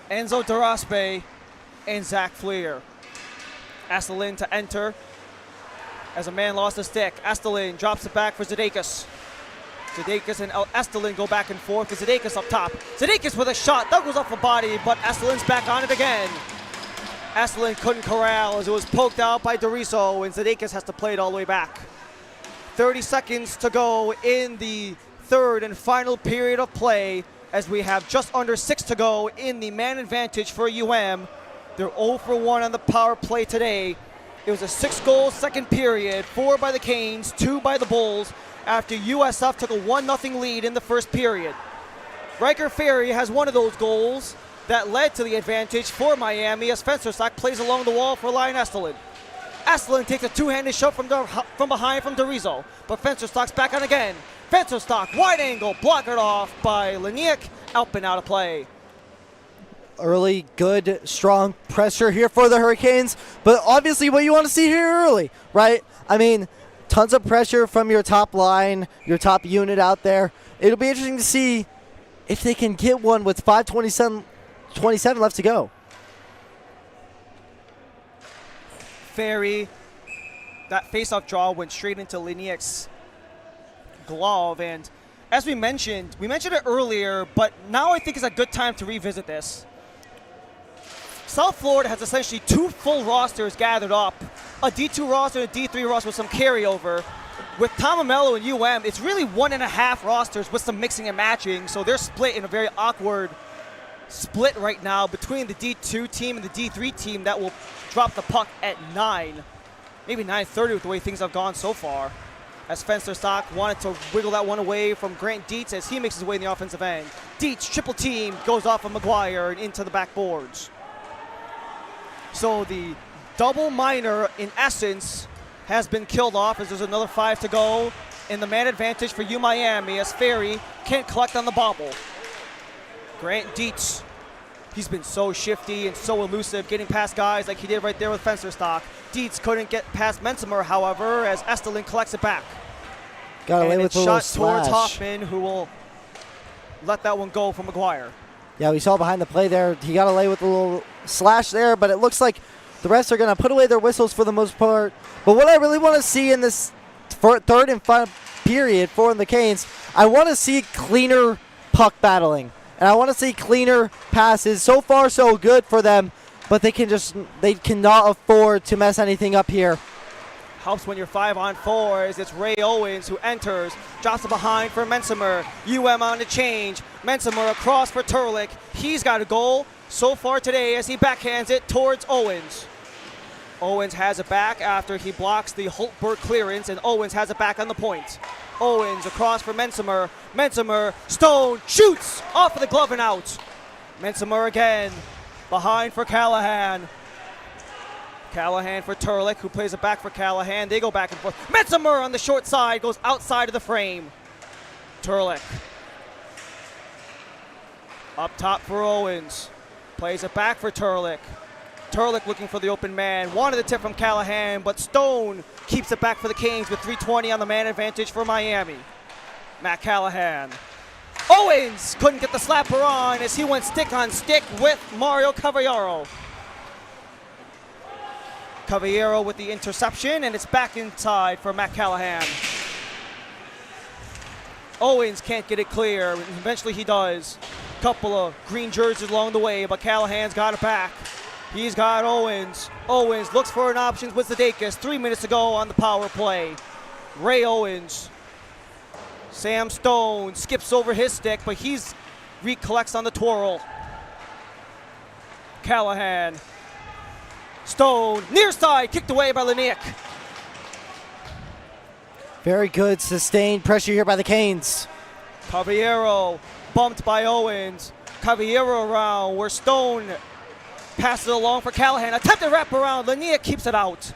Enzo Daraspe and Zach Fleer. Estelin to enter as a man lost a stick. Estelin drops it back for Zdeikis. Zdeikis and Estelin go back and forth with Zdeikis up top. Zdeikis with a shot. That goes off the body, but Estelin's back on it again. Estelin couldn't corral as it was poked out by Doriso, and Zdeikis has to play it all the way back. 30 seconds to go in the third and final period of play as we have just under 6 to go in the man advantage for UM. They're 0 for 1 on the power play today. It was a 6-goal second period, 4 by the Canes, 2 by the Bulls, after USF took a 1-0 lead in the first period. Riker Ferry has one of those goals that led to the advantage for Miami as Fensterstock plays along the wall for Lion Estelin. Estelin takes a two-handed shot from behind from Dorizo, but Fensterstock's back on again. Fensterstock, wide angle, blocked off by Laniak, up and out of play. Early, good, strong pressure here for the Hurricanes, but obviously what you want to see here early, right? I mean, tons of pressure from your top line, your top unit out there. It'll be interesting to see if they can get one with 5:27 left to go. Ferry, that face-off draw went straight into Laniak's glove, and as we mentioned it earlier, but now I think is a good time to revisit this. South Florida has essentially 2 full rosters gathered up, a D2 roster and a D3 roster with some carryover. With Tom Amello and UM, it's really 1.5 rosters with some mixing and matching, so they're split in a very awkward split right now between the D2 team and the D3 team that will drop the puck at 9, maybe 9:30 with the way things have gone so far. As Fensterstock wanted to wiggle that one away from Grant Dietz as he makes his way in the offensive end. Dietz, triple team, goes off of McGuire and into the backboards. So the double minor, in essence, has been killed off as there's another 5 to go in the man advantage for UMiami as Ferry can't collect on the bobble. Grant Dietz, he's been so shifty and so elusive, getting past guys like he did right there with Fensterstock. Dietz couldn't get past Mensimer, however, as Estelin collects it back. Got away with a little shot towards slash. Hoffman, who will let that one go from McGuire. Yeah, we saw behind the play there. He got away with a little slash there, but it looks like the refs are going to put away their whistles for the most part. But what I really want to see in this third and final period for the Canes, I want to see cleaner puck battling. And I want to see cleaner passes. So far, so good for them, but they cannot afford to mess anything up here. Helps when you're 5-on-4 as it's Ray Owens who enters, drops it behind for Mensimer. UM on the change. Mensimer across for Turlick. He's got a goal so far today as he backhands it towards Owens. Owens has it back after he blocks the Holtberg clearance, and Owens has it back on the point. Owens across for Mensimer. Mensimer, Stone, shoots off of the glove and out. Mensimer again, behind for Callahan. Callahan for Turlick, who plays it back for Callahan. They go back and forth. Mensimer on the short side goes outside of the frame. Turlick. Up top for Owens. Plays it back for Turlick. Turlick looking for the open man. Wanted the tip from Callahan, but Stone keeps it back for the Canes with 3:20 on the man advantage for Miami. Matt Callahan. Owens couldn't get the slapper on as he went stick on stick with Mario Cavallaro. Cavallaro with the interception, and it's back inside for Matt Callahan. Owens can't get it clear. Eventually he does. Couple of green jerseys along the way, but Callahan's got it back. He's got Owens. Owens looks for an option with Zdeikis. 3 minutes to go on the power play. Ray Owens. Sam Stone skips over his stick, but he's recollects on the twirl. Callahan. Stone, near side, kicked away by Laniak. Very good sustained pressure here by the Canes. Cavallaro bumped by Owens. Cavallaro around where Stone passes it along for Callahan. Attempted wrap around. Laniak keeps it out.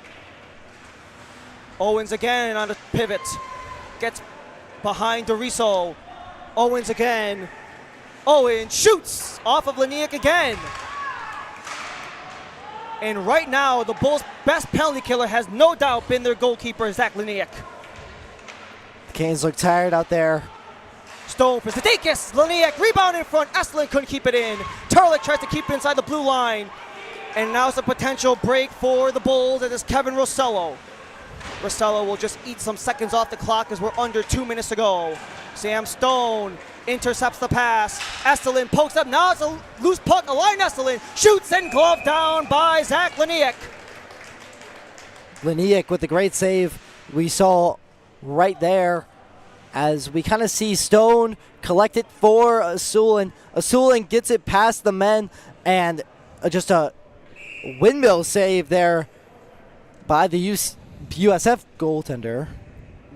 Owens again on the pivot. Gets behind Doriso. Owens again. Owens shoots off of Laniak again. And right now, the Bulls' best penalty killer has no doubt been their goalkeeper, Zach Laniak. The Canes look tired out there. Stone for Zadakis. Laniak rebound in front. Estlin couldn't keep it in. Turlick tries to keep it inside the blue line. And now it's a potential break for the Bulls. It is Kevin Rossello. Rossello will just eat some seconds off the clock as we're under 2 minutes to go. Sam Stone intercepts the pass. Estelin pokes up. Now it's a loose puck. Alain Estelin shoots and glove down by Zach Laniak. Laniak with the great save we saw right there as we kind of see Stone collect it for Asulin. Asulin gets it past the men and just a windmill save there by the USF goaltender.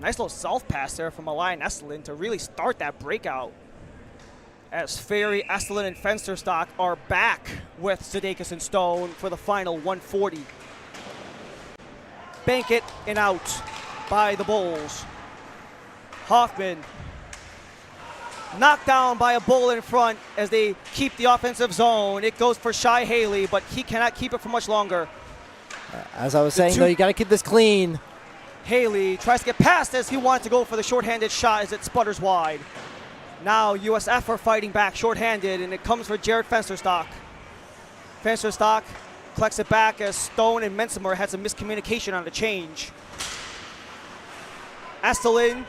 Nice little self pass there from Alain Estelin to really start that breakout. As Ferry, Estelin, and Fensterstock are back with Zadakis and Stone for the final 140. Bank it and out by the Bulls. Hoffman knocked down by a Bull in front as they keep the offensive zone. It goes for Shai Haley, but he cannot keep it for much longer. As I was saying, though, you got to keep this clean. Haley tries to get past as he wants to go for the shorthanded shot as it sputters wide. Now USF are fighting back shorthanded, and it comes for Jared Fensterstock. Fensterstock collects it back as Stone and Mensimer had some miscommunication on the change. Estelin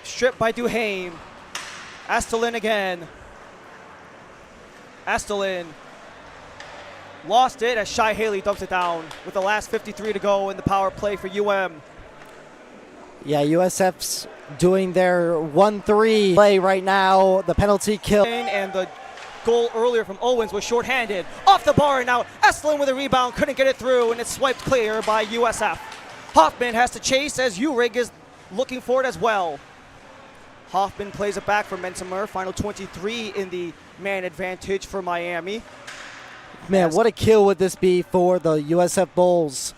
stripped by Duhaime. Estelin again. Estelin lost it as Shai Haley dumps it down with the last 53 to go in the power play for UM. Yeah, USF's doing their 1-3 play right now. The penalty kill. And the goal earlier from Owens was shorthanded. Off the bar now. Estlin with a rebound. Couldn't get it through, and it's swiped clear by USF. Hoffman has to chase as Uhrig is looking for it as well. Hoffman plays it back for Mensimer. Final 23 in the man advantage for Miami. Man, what a kill would this be for the USF Bulls.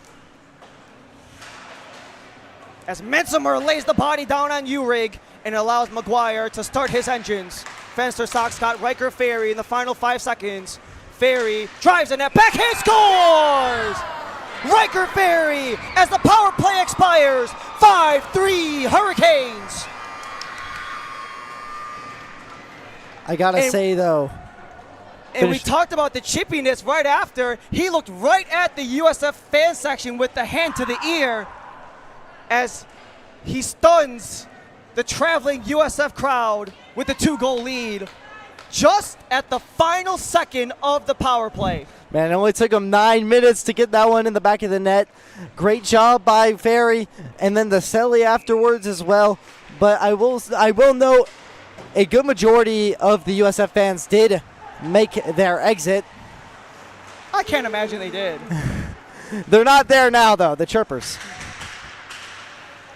As Mensimer lays the body down on Uhrig and allows McGuire to start his engines. Fensterstock's got Riker Ferry in the final 5 seconds. Ferry drives in that backhand, scores! Riker Ferry as the power play expires. 5-3 Hurricanes. I gotta say, though. And we talked about the chippiness right after. He looked right at the USF fan section with the hand to the ear as he stuns the traveling USF crowd with the 2-goal lead just at the final second of the power play. Man, it only took him 9 minutes to get that one in the back of the net. Great job by Ferry, and then the celly afterwards as well. But I will note a good majority of the USF fans did make their exit. I can't imagine they did. They're not there now, though, the chirpers.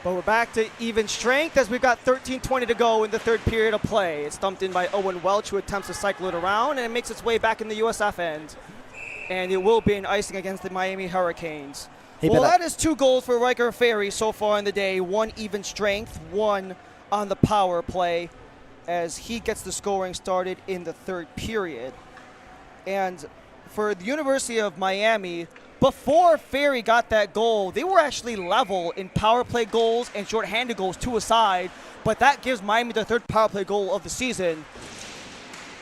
But we're back to even strength as we've got 13:20 to go in the third period of play. It's dumped in by Owen Welch, who attempts to cycle it around, and it makes its way back in the USF end. And it will be an icing against the Miami Hurricanes. Well, that is 2 goals for Riker Ferry so far in the day. 1 even strength, 1 on the power play as he gets the scoring started in the third period. And for the University of Miami, before Ferry got that goal, they were actually level in power play goals and shorthanded goals, 2 aside, but that gives Miami the 3rd power play goal of the season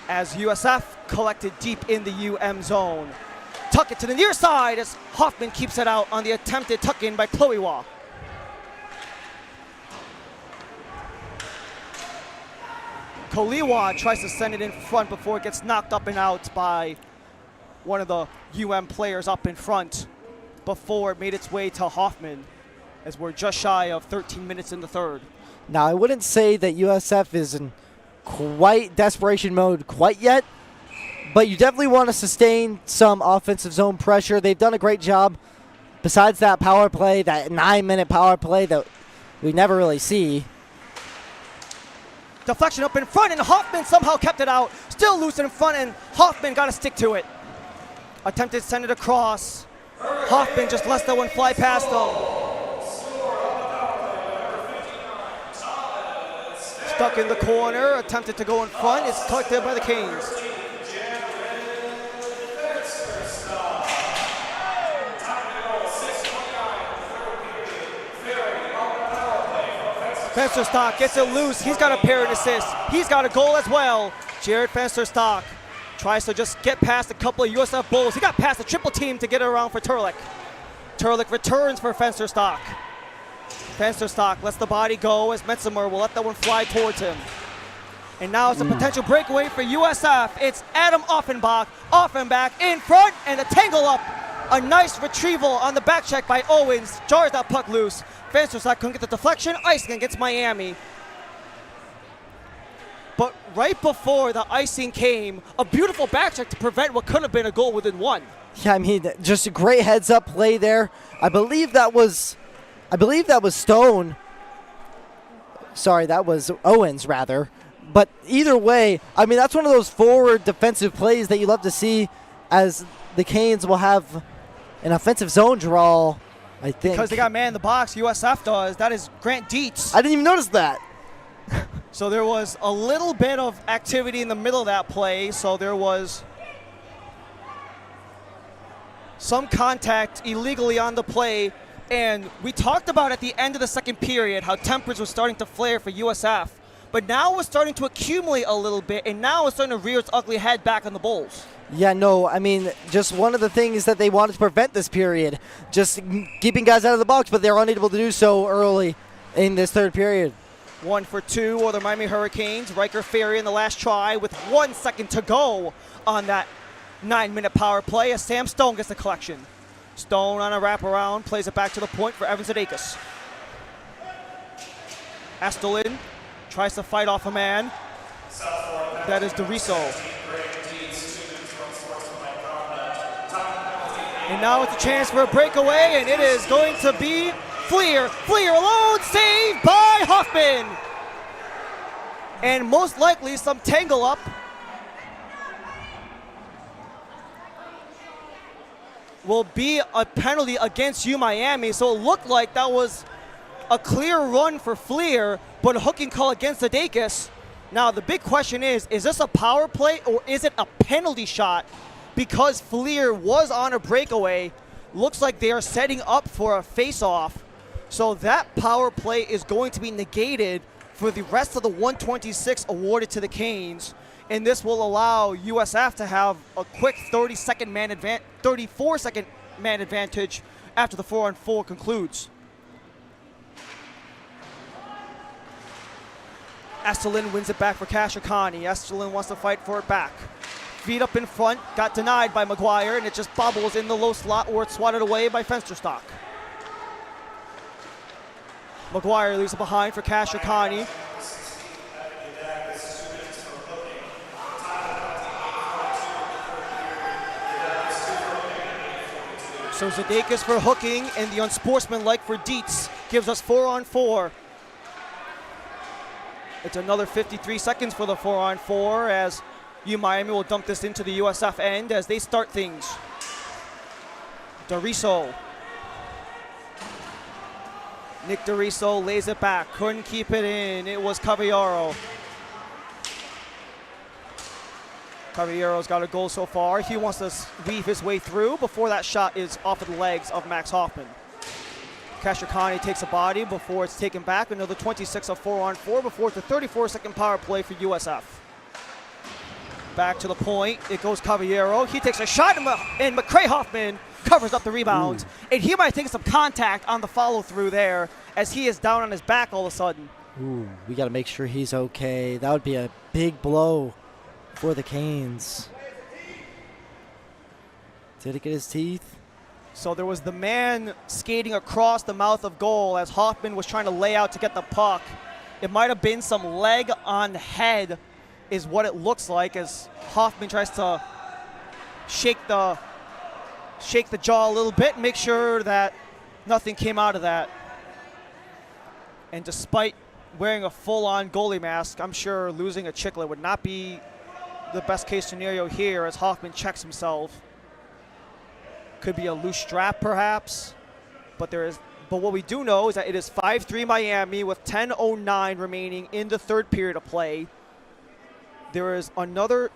as USF collected deep in the UM zone. Tuck it to the near side as Hoffman keeps it out on the attempted tuck-in by Chloe Waugh. Koliwa tries to send it in front before it gets knocked up and out by one of the UM players up in front before it made its way to Hoffman as we're just shy of 13 minutes in the third. Now, I wouldn't say that USF is in quite desperation mode quite yet, but you definitely want to sustain some offensive zone pressure. They've done a great job besides that power play, that 9-minute power play that we never really see. Deflection up in front, and Hoffman somehow kept it out. Still loose in front, and Hoffman got to stick to it. Attempted to send it across. Hoffman just lets that one fly past him. Stuck in the corner, attempted to go in front. It's collected by the Canes. Fensterstock gets it loose. He's got a pair and assist. He's got a goal as well. Jared Fensterstock tries to just get past a couple of USF Bulls. He got past a triple team to get it around for Turlick. Turlick returns for Fensterstock. Fensterstock lets the body go as Metzimer will let that one fly towards him. And now it's a potential breakaway for USF. It's Adam Offenbach in front, and a tangle up. A nice retrieval on the back check by Owens. Jars that puck loose. Fensterstock couldn't get the deflection. Icing against Miami. But right before the icing came, a beautiful back check to prevent what could have been a goal within one. Yeah, I mean, just a great heads-up play there. I believe that was Stone. Sorry, that was Owens, rather. But either way, I mean, that's one of those forward defensive plays that you love to see, as the Canes will have an offensive zone draw, I think. Because they got man in the box, USF does. That is Grant Dietz. I didn't even notice that. So there was a little bit of activity in the middle of that play. So there was some contact illegally on the play. And we talked about at the end of the second period how tempers was starting to flare for USF. But now it's starting to accumulate a little bit, and now it's starting to rear its ugly head back on the Bulls. Yeah, no, I mean, just one of the things that they wanted to prevent this period, just keeping guys out of the box, but they're unable to do so early in this third period. 1 for 2 or the Miami Hurricanes. Riker Ferry in the last try with 1 second to go on that 9-minute power play as Sam Stone gets the collection. Stone on a wraparound, plays it back to the point for Evans Adakis. Astelin tries to fight off a man. That is DeRiso. And now it's a chance for a breakaway, and it is going to be Fleer. Fleer alone, saved by Hoffman. And most likely some tangle up. Will be a penalty against Miami. So it looked like that was a clear run for Fleer, but a hooking call against Adakis. Now the big question is this a power play or is it a penalty shot? Because Fleer was on a breakaway, looks like they are setting up for a face-off. So that power play is going to be negated for the rest of the 126 awarded to the Canes. And this will allow USF to have a quick 34-second man advantage after the 4-on-4 concludes. Astelin wins it back for Kashikani. Astelin wants to fight for it back. Feet up in front, got denied by McGuire, and it just bobbles in the low slot or it's swatted away by Fensterstock. McGuire leaves it behind for Kashikani. So Zadakis for hooking, and the unsportsmanlike for Dietz gives us 4-on-4. It's another 53 seconds for the 4-on-4 as Miami will dump this into the USF end as they start things. DeRiso. Nick DeRiso lays it back, couldn't keep it in. It was Cavallaro. Cavallero's got a goal so far. He wants to weave his way through before that shot is off of the legs of Max Hoffman. Kashikani takes a body before it's taken back. Another 26 of 4-on-4 before it's a 34-second power play for USF. Back to the point. It goes Cavallero. He takes a shot, and McCray Hoffman covers up the rebound. And he might take some contact on the follow-through there as he is down on his back all of a sudden. Ooh, we got to make sure he's okay. That would be a big blow for the Canes. Did it get his teeth? So there was the man skating across the mouth of goal as Hoffman was trying to lay out to get the puck. It might have been some leg on head is what it looks like as Hoffman tries to shake the jaw a little bit, make sure that nothing came out of that. And despite wearing a full-on goalie mask, I'm sure losing a chiclet would not be the best case scenario here as Hoffman checks himself. Could be a loose strap perhaps, but what we do know is that it is 5-3 Miami with 10:09 remaining in the third period of play. There is another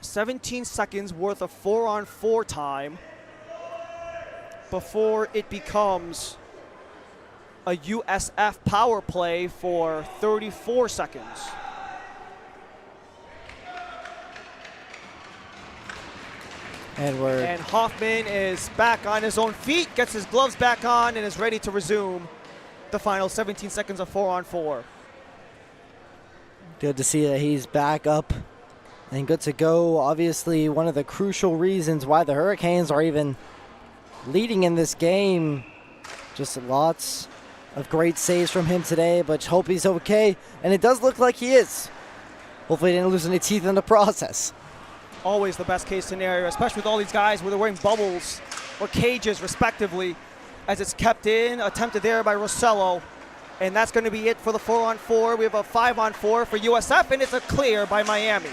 17 seconds worth of 4-on-4 time before it becomes a USF power play for 34 seconds. And Hoffman is back on his own feet, gets his gloves back on, and is ready to resume the final 17 seconds of 4-on-4. Good to see that he's back up and good to go. Obviously, one of the crucial reasons why the Hurricanes are even leading in this game. Just lots of great saves from him today, but hope he's okay. And it does look like he is. Hopefully he didn't lose any teeth in the process. Always the best case scenario, especially with all these guys where they're wearing bubbles or cages respectively, as it's kept in, attempted there by Rossello. And that's going to be it for the 4-on-4. We have a 5-on-4 for USF, and it's a clear by Miami.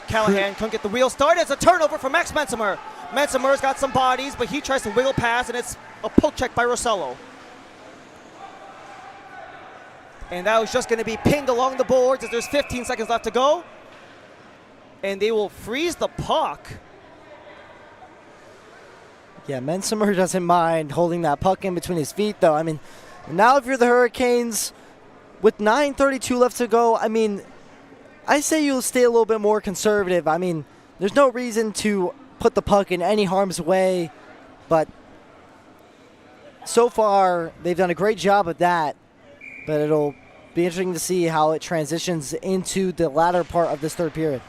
Callahan couldn't get the wheel started. It's a turnover for Max Mensimer. Mensimer's got some bodies, but he tries to wiggle past, and it's a poke check by Rossello. And that was just going to be pinged along the boards as there's 15 seconds left to go. And they will freeze the puck. Yeah, Mensimer doesn't mind holding that puck in between his feet, though. I mean, now if you're the Hurricanes, with 9:32 left to go, I mean, I say you'll stay a little bit more conservative. I mean, there's no reason to put the puck in any harm's way, but so far they've done a great job of that. But it'll be interesting to see how it transitions into the latter part of this third period.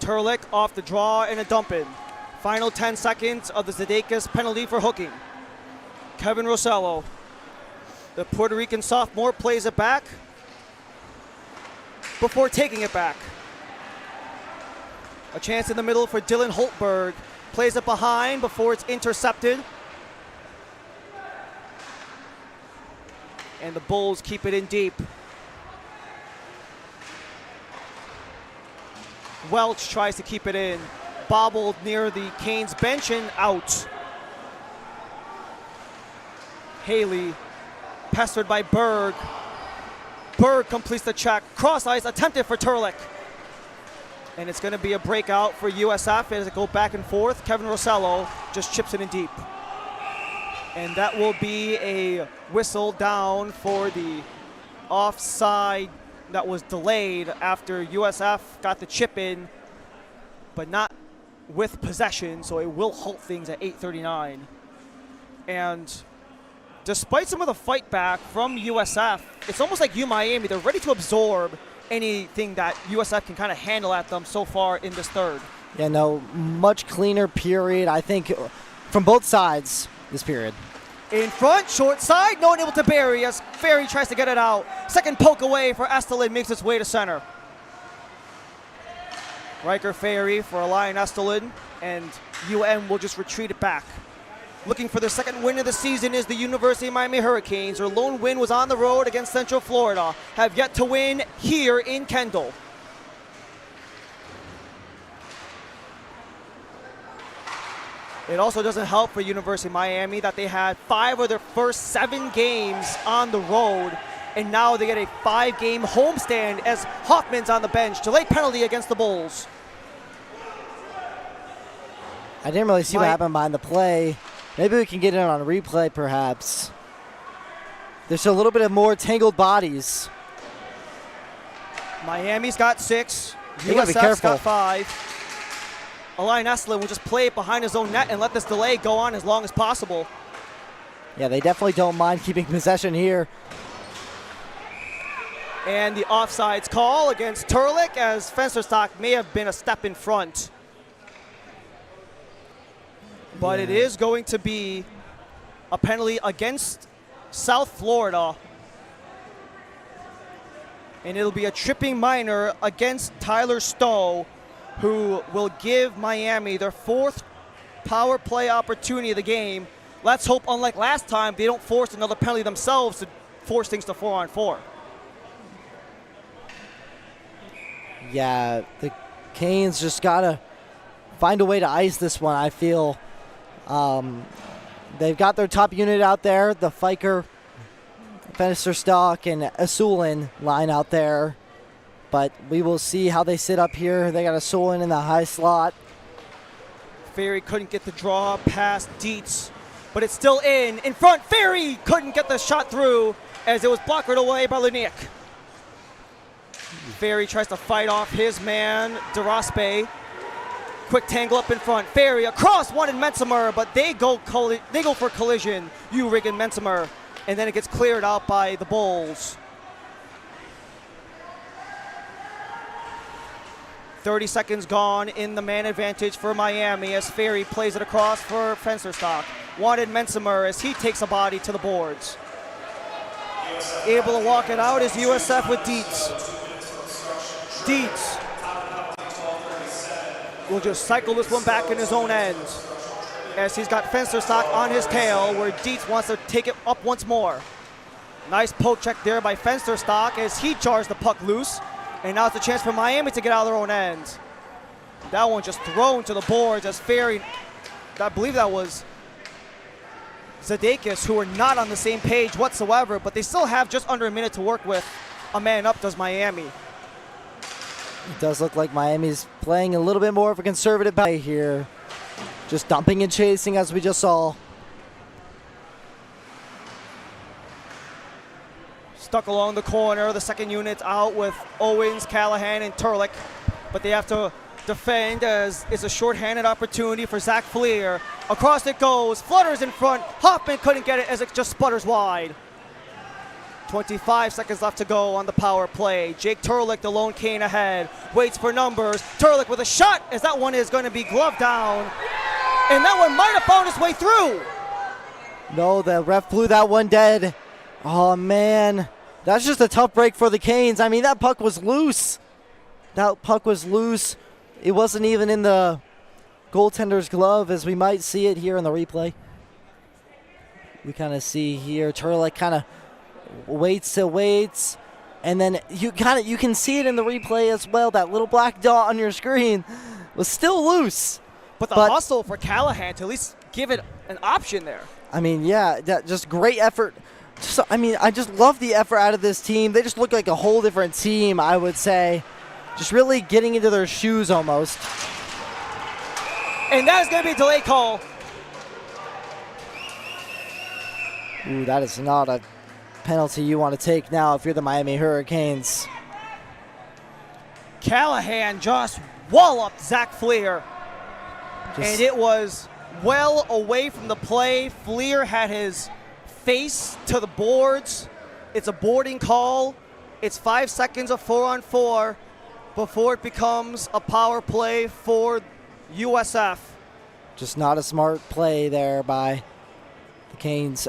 Turlik off the draw and a dump in. Final 10 seconds of the Zdeikas penalty for hooking. Kevin Rossello, the Puerto Rican sophomore, plays it back before taking it back. A chance in the middle for Dylan Holtberg. Plays it behind before it's intercepted. And the Bulls keep it in deep. Welch tries to keep it in. Bobbled near the Canes bench and out. Haley pestered by Berg. Berg completes the check. Cross ice attempted for Turlik. And it's going to be a breakout for USF as it goes back and forth. Kevin Rossello just chips it in deep. And that will be a whistle down for the offside that was delayed after USF got the chip in, but not with possession, so it will halt things at 8:39. And despite some of the fight back from USF, it's almost like Miami, they're ready to absorb anything that USF can kind of handle at them so far in this third. Yeah, no, much cleaner period, I think, from both sides this period. In front, short side, no one able to bury as Ferry tries to get it out. Second poke away for Estelin, makes its way to center. Riker Ferry for Elian Estelin, and UM will just retreat it back. Looking for their second win of the season is the University of Miami Hurricanes. Their lone win was on the road against Central Florida. Have yet to win here in Kendall. It also doesn't help for University of Miami that they had 5 of their first 7 games on the road, and now they get a 5-game homestand as Hoffman's on the bench. Delayed penalty against the Bulls. I didn't really see what happened behind the play. Maybe we can get it on a replay, perhaps. There's a little bit of more tangled bodies. Miami's got 6. You gotta be USF's careful. got 5. Elian Estelin will just play it behind his own net and let this delay go on as long as possible. Yeah, they definitely don't mind keeping possession here. And the offsides call against Turlik as Fensterstock may have been a step in front. But it is going to be a penalty against South Florida. And it'll be a tripping minor against Tyler Stowe, who will give Miami their 4th power play opportunity of the game. Let's hope, unlike last time, they don't force another penalty themselves to force things to 4-on-4. Yeah, the Canes just got to find a way to ice this one, I feel. They've got their top unit out there, the Fiker, Fensterstock, and Asulin line out there. But we will see how they sit up here. They got Asulin in the high slot. Ferry couldn't get the draw past Dietz. but it's still in front. Ferry couldn't get the shot through as it was blocked right away by Luniak. Ferry tries to fight off his man, DeRospe. Quick tangle up in front. Ferry across, wanted Mensimer, but they go for collision. Uhrig and Mensimer, and then it gets cleared out by the Bulls. 30 seconds gone in the man advantage for Miami as Ferry plays it across for Fensterstock. Wanted Mensimer as he takes a body to the boards. Able to walk it out is USF with Dietz. Dietz will just cycle this one back in his own end as he's got Fensterstock on his tail where Dietz wants to take it up once more. Nice poke check there by Fensterstock as he jars the puck loose. And now it's a chance for Miami to get out of their own end. That one just thrown to the boards as Ferry, I believe that was Zadakis, who are not on the same page whatsoever, but they still have just under a minute to work with. A man up does Miami. It does look like Miami's playing a little bit more of a conservative play here. Just dumping and chasing as we just saw. Stuck along the corner, the second unit's out with Owens, Callahan, and Turlick, but they have to defend as it's a shorthanded opportunity for Zach Fleer. Across it goes, flutters in front. Hoffman couldn't get it as it just sputters wide. 25 seconds left to go on the power play. Jake Turlick, the lone cane ahead, waits for numbers. Turlick with a shot as that one is going to be gloved down, and that one might have found its way through. No, the ref blew that one dead. Oh, man. That's just a tough break for the Canes. I mean, that puck was loose. That puck was loose. It wasn't even in the goaltender's glove, as we might see it here in the replay. We kind of see here Turlick kind of waits, and then you can see it in the replay as well. That little black dot on your screen was still loose. But the hustle for Callahan to at least give it an option there. I mean, yeah, that just great effort. I just love the effort out of this team. They just look like a whole different team, I would say. Just really getting into their shoes almost. And that is going to be a delay call. Ooh, that is not a penalty you want to take now if you're the Miami Hurricanes. Callahan just walloped Zach Fleer. And it was well away from the play. Fleer had his face to the boards. It's a boarding call. It's 5 seconds of 4-on-4 before it becomes a power play for USF. Just not a smart play there by the Canes.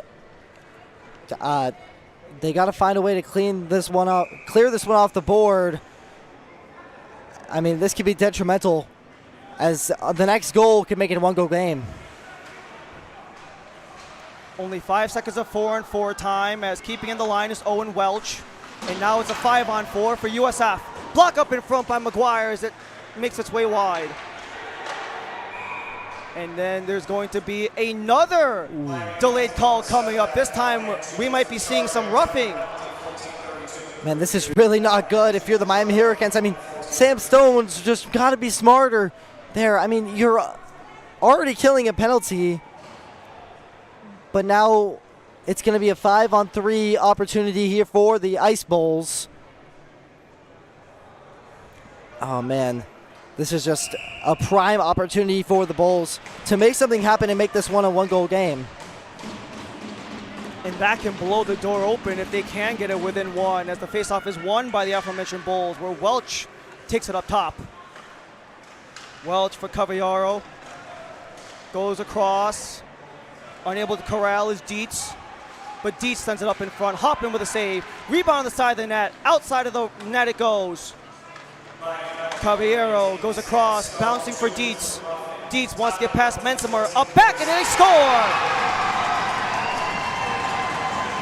They got to find a way to clear this one off the board. I mean, this could be detrimental as the next goal could make it a one-goal game. Only 5 seconds of 4-on-4 time as keeping in the line is Owen Welch. And now it's a 5-on-4 for USF. Block up in front by McGuire as it makes its way wide. And then there's going to be another delayed call coming up. This time we might be seeing some roughing. Man, this is really not good if you're the Miami Hurricanes. I mean, Sam Stone's just got to be smarter there. I mean, you're already killing a penalty, but now it's going to be a 5-on-3 opportunity here for the Ice Bulls. Oh, man. This is just a prime opportunity for the Bulls to make something happen and make this one a one-goal game. And that can blow the door open if they can get it within one, as the faceoff is won by the aforementioned Bulls, where Welch takes it up top. Welch for Cavallaro. Goes across. Unable to corral is Dietz. But Dietz sends it up in front. Hoffman with a save. Rebound on the side of the net. Outside of the net it goes. Cavallaro goes across, bouncing for Dietz. Dietz wants to get past Mensimer. Up back, and they score!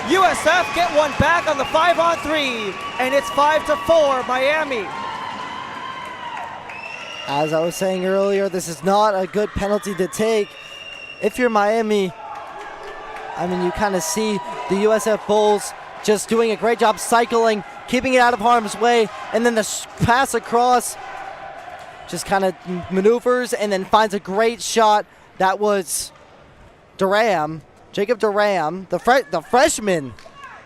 USF get one back on the 5-on-3, and it's 5-4 Miami. As I was saying earlier, this is not a good penalty to take. If you're Miami, I mean, you kind of see the USF Bulls just doing a great job cycling, keeping it out of harm's way, and then the pass across just kind of maneuvers and then finds a great shot. That was Durham Jacob Duram, the freshman.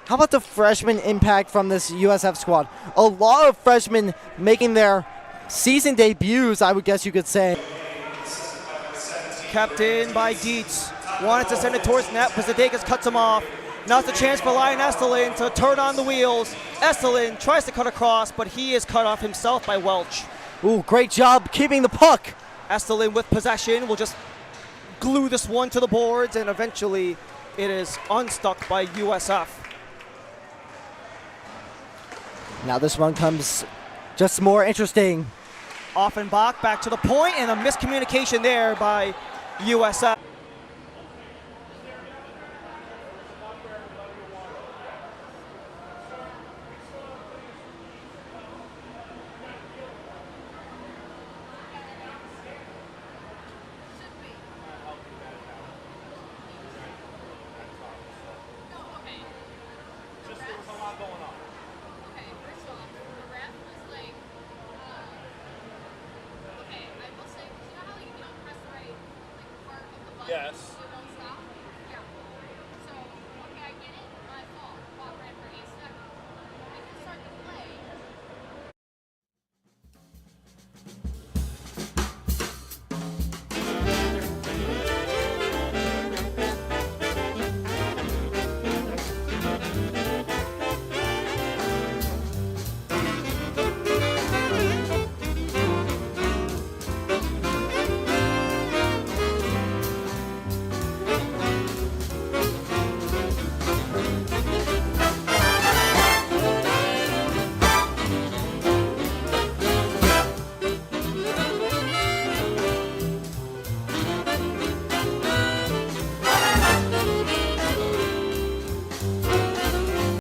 How about the freshman impact from this USF squad? A lot of freshmen making their season debuts, I would guess you could say. Kept in by Dietz. Wanted to send it towards net, but Zadegas cuts him off. Now it's a chance for Lion Estelin to turn on the wheels. Estelin tries to cut across, but he is cut off himself by Welch. Ooh, great job keeping the puck. Estelin with possession will just glue this one to the boards, and eventually it is unstuck by USF. Now this one comes just more interesting. Offenbach back to the point, and a miscommunication there by USF. Yes.